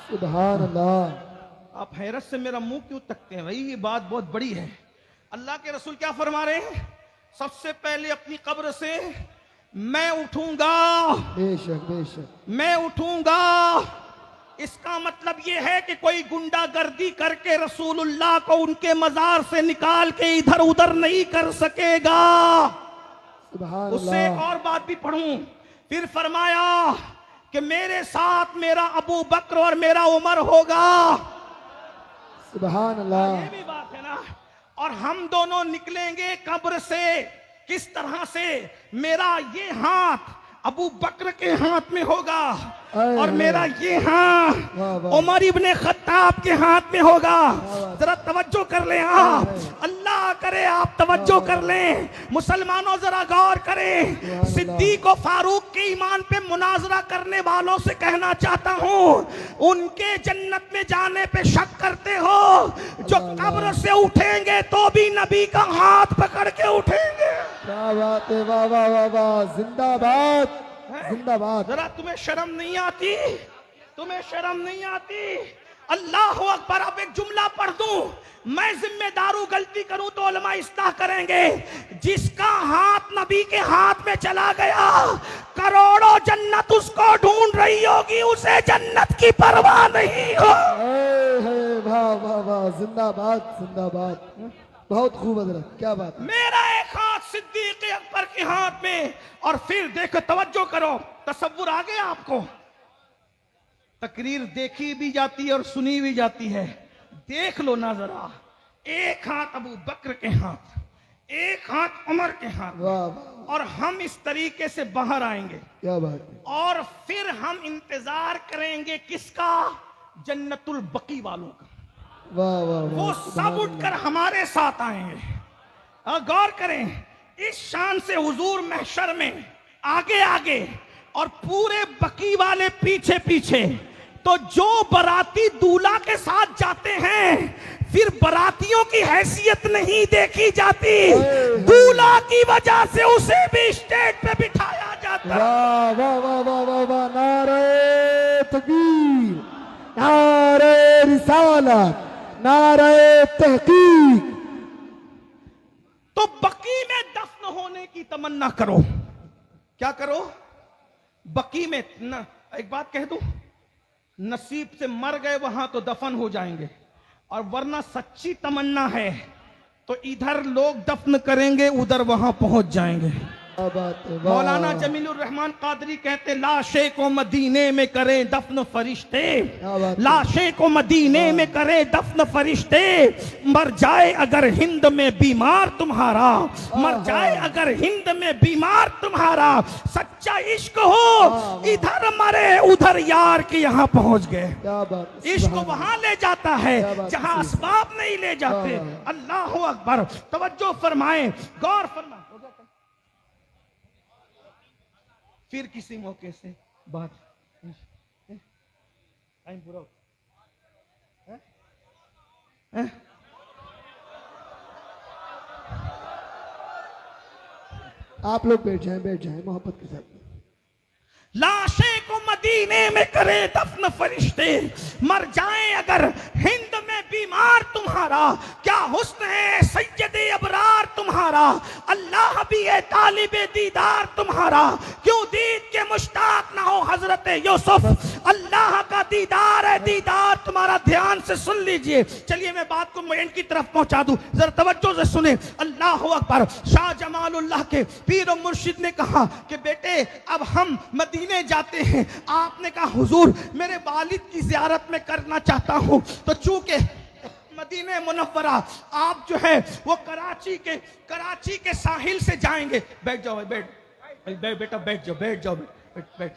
सुभान अल्लाह। आप हैरत से मेरा मुंह क्यों तकते हैं भाई, ये बात बहुत बड़ी है। अल्लाह के रसूल क्या फरमा रहे हैं, सबसे पहले अपनी कब्र से मैं उठूंगा, बेशक बेशक मैं उठूंगा इसका मतलब यह है कि कोई गुंडागर्दी करके रसूलुल्लाह को उनके मजार से निकाल के इधर उधर नहीं कर सकेगा। सुभान उससे अल्लाह। और बात भी पढ़ूं, फिर फरमाया कि मेरे साथ मेरा अबू बकर और मेरा उमर होगा। सुभान अल्लाह। ये भी बात है ना। और हम दोनों निकलेंगे कब्र से किस तरह से, मेरा ये हाथ अबू बकर के हाथ में होगा और मेरा ये हाथ वाह, वाह। उमर इब्ने खत्ताब के हाथ में होगा। जरा तवज्जो कर लें आप, अल्लाह करे आप तवज्जो कर लें। मुसलमानों जरा गौर करें। सिद्दीक और फारूक के ईमान पे मुनाजरा करने वालों से कहना चाहता हूं, उनके जन्नत में जाने पे शक करते हो, जो कब्र से उठेंगे तो भी नबी का हाथ पकड़ के उठेंगे। क्या बात है, वाह वाह वाह वाह, जिंदाबाद जिंदाबाद। जरा तुम्हें शर्म नहीं आती, तुम्हें शर्म नहीं आती। अल्लाह अकबर। अब एक जुमला पढ़ दूं, मैं जिम्मेदारू गलती करूं तो उलमा इस्लाह करेंगे। जिसका हाथ नबी के हाथ में चला गया, करोड़ों जन्नत उसको ढूंढ रही होगी, उसे जन्नत की परवाह नहीं हो। वाह वाह वाह, जिंदाबाद जिंदाबाद। बहुत खूब हजरत, क्या बात है। मेरा एक हाथ सिद्दीक अकबर के हाथ में, और फिर देखो तवज्जो करो, तसव्वुर आ गया आपको। तकरीर देखी भी जाती है और सुनी भी जाती है, देख लो ना जरा। एक हाथ अबू बकर के हाथ, एक हाथ उमर के हाथ, वाह वाह, और हम इस तरीके से बाहर आएंगे क्या बात है। और फिर हम इंतजार करेंगे किसका, जन्नतुल बकी वालों का। वाह वाह वो वाह, सब उठकर हमारे साथ आएंगे। और गौर करें, इस शान से हुजूर महशर में आगे आगे और पूरे बकी वाले पीछे पीछे। तो जो बराती दूल्हा के साथ जाते हैं, फिर बरातियों की हैसियत नहीं देखी जाती, दूल्हा की वजह से उसे भी स्टेज पे बिठाया जाता है। वाह वाह वाह वाह वाह वाह, नारे तकबीर, नारे रिसालत, नारे तहकीक। तो बकी में दफन होने की तमन्ना करो। क्या करो? बकी में न, एक बात कह दूं, नसीब से मर गए वहां तो दफन हो जाएंगे, और वरना सच्ची तमन्ना है तो इधर लोग दफन करेंगे, उधर वहां पहुंच जाएंगे। क्या बात है, वाह। मौलाना जमीलुर रहमान कादरी कहते, लाशे को मदीने में करें दफन फरिश्ते, क्या बात है। लाशे को मदीने में करें दफन फरिश्ते, मर जाए अगर हिंद में बीमार तुम्हारा, मर जाए अगर हिंद में बीमार तुम्हारा, सच्चा इश्क हो इधर मरे उधर यार के यहाँ पहुंच गए। क्या बात है, इश्क सुभान वहां ले जाता है क्या बात है, जहां असबाब नहीं ले जाते। अल्लाह अकबर। तवज्जो फरमाएं, गौर फरमाएं। फिर किसी मौके से बात, टाइम पूरा हो, आप लोग बैठ जाएं मोहब्बत के साथ। लाशे को मदीने में करे दफन फरिश्ते, मर जाए अगर हिंद में बीमार तुम्हारा, क्या हुस्न है सैयदे अबरार तुम्हारा, अल्लाह भी है तालिबे दीदार तुम्हारा, क्यों दीद के मुश्ताक ना हो हजरत यूसुफ, अल्लाह का दीदार है दीदार तुम्हारा। ध्यान से सुन लीजिए। चलिए मैं बात को एंड की तरफ पहुंचा दूं, जरा तवज्जो से सुने। अल्लाह अकबर। शाह जमालुल्लाह के पीर और मुर्शिद ने कहा कि बेटे अब हम मदीने जाते हैं। आपने कहा हुजूर मेरे वालिद की जियारत में करना चाहता हूं, तो चूंकि मदीने मुनव्वरा आप जो है वो कराची के साहिल से जाएंगे। बैठ जाओ, बेटा बैठ जाओ, बैठ।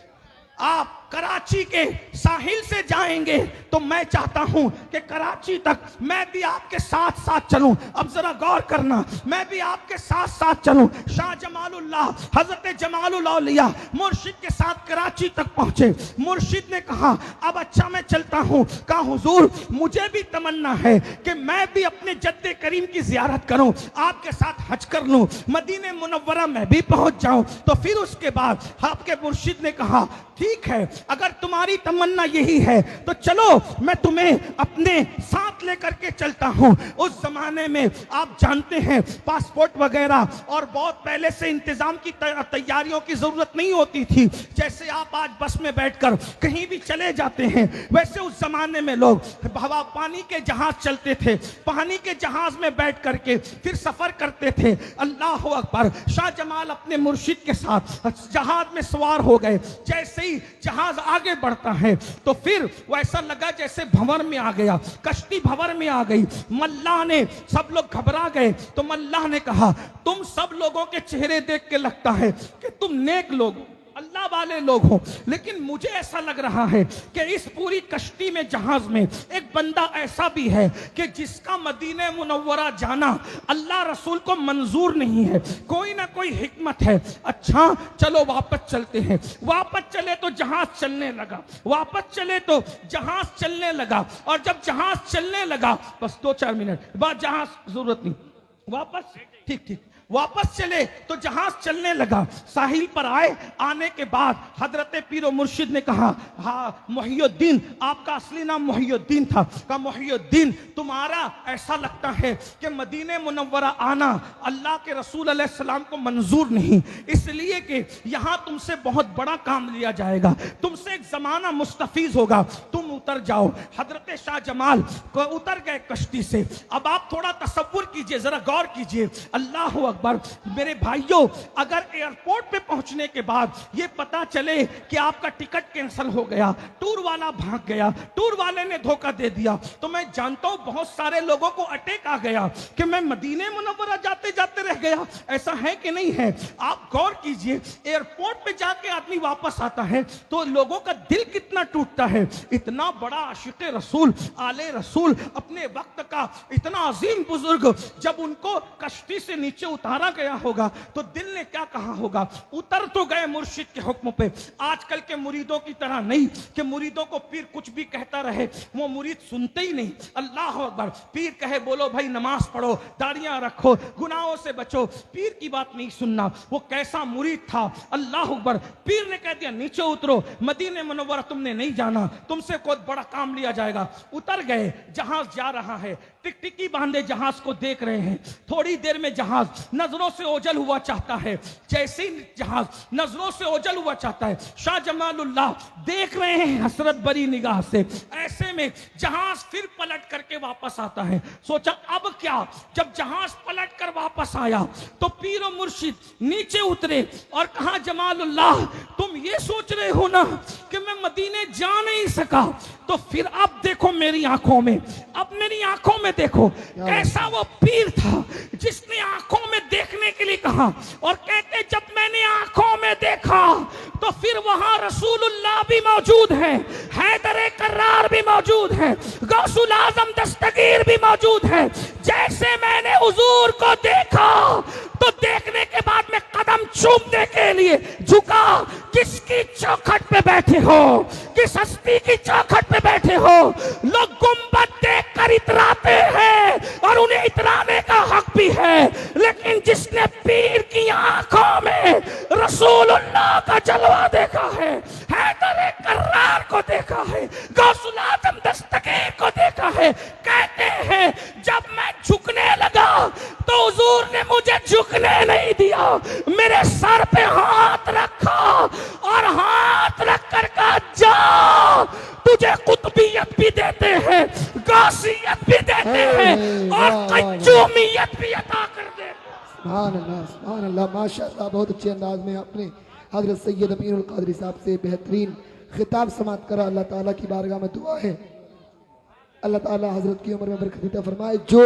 आप कराची के साहिल से जाएंगे तो मैं चाहता हूं कि कराची तक मैं भी आपके साथ साथ चलूं। अब जरा गौर करना, मैं भी आपके साथ साथ चलूं। शाह जमालुल्लाह हजरत जमालुल औलिया मुर्शिद के साथ कराची तक पहुंचे। मुर्शिद ने कहा अब अच्छा मैं चलता हूं। कहा हुजूर मुझे भी तमन्ना है कि मैं भी अपने जद्दे करीम की जियारत करूं, आपके साथ हज कर लूं, मदीने मुनव्वरा में भी पहुंच जाऊं। तो फिर उसके बाद आपके मुर्शिद ने कहा ठीक है अगर तुम्हारी तमन्ना यही है तो चलो मैं तुम्हें अपने साथ लेकर के चलता हूं। उस जमाने में आप जानते हैं पासपोर्ट वगैरह और बहुत पहले से इंतजाम की तैयारियों की जरूरत नहीं होती थी। जैसे आप आज बस में बैठकर कहीं भी चले जाते हैं, वैसे उस जमाने में लोग हवा पानी के जहाज चलते थे, पानी के जहाज में बैठ करके फिर सफर करते थे। अल्लाह अकबर। शाह जमाल अपने मुर्शिद के साथ जहाज में सवार हो गए। जैसे ही जहाज आगे बढ़ता है तो फिर वैसा लगा जैसे भंवर में आ गया, कश्ती भंवर में आ गई। मल्लाह ने, सब लोग घबरा गए तो मल्लाह ने कहा तुम सब लोगों के चेहरे देख के लगता है कि तुम नेक लोग हो, अल्लाह वाले लोग हो, लेकिन मुझे ऐसा लग रहा है कि इस पूरी कश्ती में, जहाज में एक बंदा ऐसा भी है कि जिसका मदीने मुनव्वरा जाना अल्लाह रसूल को मंजूर नहीं है। कोई ना कोई हिकमत है। अच्छा चलो वापस चलते हैं। वापस चले तो जहाज चलने लगा, वापस चले तो जहाज चलने लगा। और जब जहाज चलने लगा, बस 2-4 मिनट बाद जहाज, जरूरत नहीं, वापस, ठीक, वापस चले तो जहाज चलने लगा। साहिल पर आए, आने के बाद हजरत पीरो मुर्शिद ने कहा हाँ मोहिउद्दीन, आपका असली नाम मोहिउद्दीन था। कहा मोहिउद्दीन तुम्हारा ऐसा लगता है कि मदीने मुनव्वरा आना अल्लाह के रसूल अलैहि सलाम को मंजूर नहीं, इसलिए कि यहाँ तुमसे बहुत बड़ा काम लिया जाएगा, तुमसे एक जमाना मुस्तफीज होगा, तुम उतर जाओ। हजरत शाह जमाल को उतर गए कश्ती से। अब आप थोड़ा तसव्वुर कीजिए, जरा गौर कीजिए। अल्लाह अकबर। मेरे भाइयों, अगर एयरपोर्ट पे पहुंचने के बाद ये पता चले कि आपका टिकट कैंसिल हो गया, टूर वाला भाग गया, टूर वाले ने धोखा दे दिया, तो मैं जानता हूं बहुत सारे लोगों को अटैक आ गया कि मैं मदीने मुनव्वरा जाते जाते रह गया। ऐसा है कि नहीं है? आप गौर कीजिए, एयरपोर्ट पे जाके आदमी वापस आता है तो लोगों का दिल कितना टूटता है। इतना बड़ा आशिक रसूल, आले रसूल, अपने वक्त का इतना अजीम बुजुर्ग, जब उनको कश्ती से नीचे उतारा गया होगा तो दिल ने क्या कहा होगा। उतर तो गए मुर्शिद के हुक्म पे। आजकल के मुरीदों की तरह नहीं कि मुरीदों को पीर कुछ भी कहता रहे, वो मुरीद सुनते ही नहीं। अल्लाह अकबर। पीर कहे बोलो भाई नमाज पढ़ो, दाढ़ियां रखो, गुनाहों से बचो, पीर की बात नहीं सुनना। वो कैसा मुरीद था। अल्लाह अकबर। पीर ने कह दिया नीचे उतरो, मदीने मुनव्वरा तुमने नहीं जाना, तुमसे कोई बड़ा काम लिया जाएगा। उतर गए, जहाज जा रहा है, टिकटिकी बांधे जहाज को देख रहे हैं। थोड़ी देर में जहाज नजरों से ओझल हुआ चाहता है। जैसे ही जहाज नजरों से ओझल हुआ चाहता है, शाह जमालुल्लाह देख रहे हैं हसरत भरी निगाह से। ऐसे में जहाज फिर पलट करके वापस आता है। सोचा अब क्या। जब जहाज पलट कर वापस आया तो पीरो मुर्शिद नीचे उतरे और कहा जमालुल्लाह तुम ये सोच रहे हो ना कि मैं मदीने जा नहीं सका, तो फिर अब देखो मेरी आंखों में, अब मेरी आंखों में देखो कैसा वो पीर था जिसने आंखों में देखने के लिए कहा। और कहते जब मैंने आंखों में देखा तो फिर वहां रसूलुल्लाह भी मौजूद है, हैदर कर्रार भी मौजूद है, गौसुल आजम दस्तगीर भी मौजूद है। जैसे मैंने हुजूर को देखा तो देखने के बाद में कदम चूमने के लिए झुका। किसकी चौखट पे बैठे हो, किस हस्ती की चौखट पे बैठे हो। लोग गुंबद देख कर इतराते हैं और उन्हें इतराने का हक भी है, लेकिन जिसने पीर की आंखों में रसूलुल्लाह का जलवा देखा है, हैदर कर्रार को देखा है, गौसुल आजम दस्तगीर को देखा है, कहते हैं जब मैं झुकने लगा तो हुजूर ने मुझे झुकने नहीं दिया, मेरे सर पे हाथ रखा और हाथ रख कर कहा जा तुझे कुतुबियत भी देते हैं, गौसियत भी देते हैं और कच्चूमियत भी अता कर दे। सुभान अल्लाह, माशाअल्लाह। बहुत अच्छे अंदाज में आपने हजरत सैयद अमीरुल कादरी साहब से बेहतरीन खिताब समाप्त करा। अल्लाह ताला की बारगाह में दुआ है अल्लाह ताला हजरत की उम्र में बरकत अता फरमाए। जो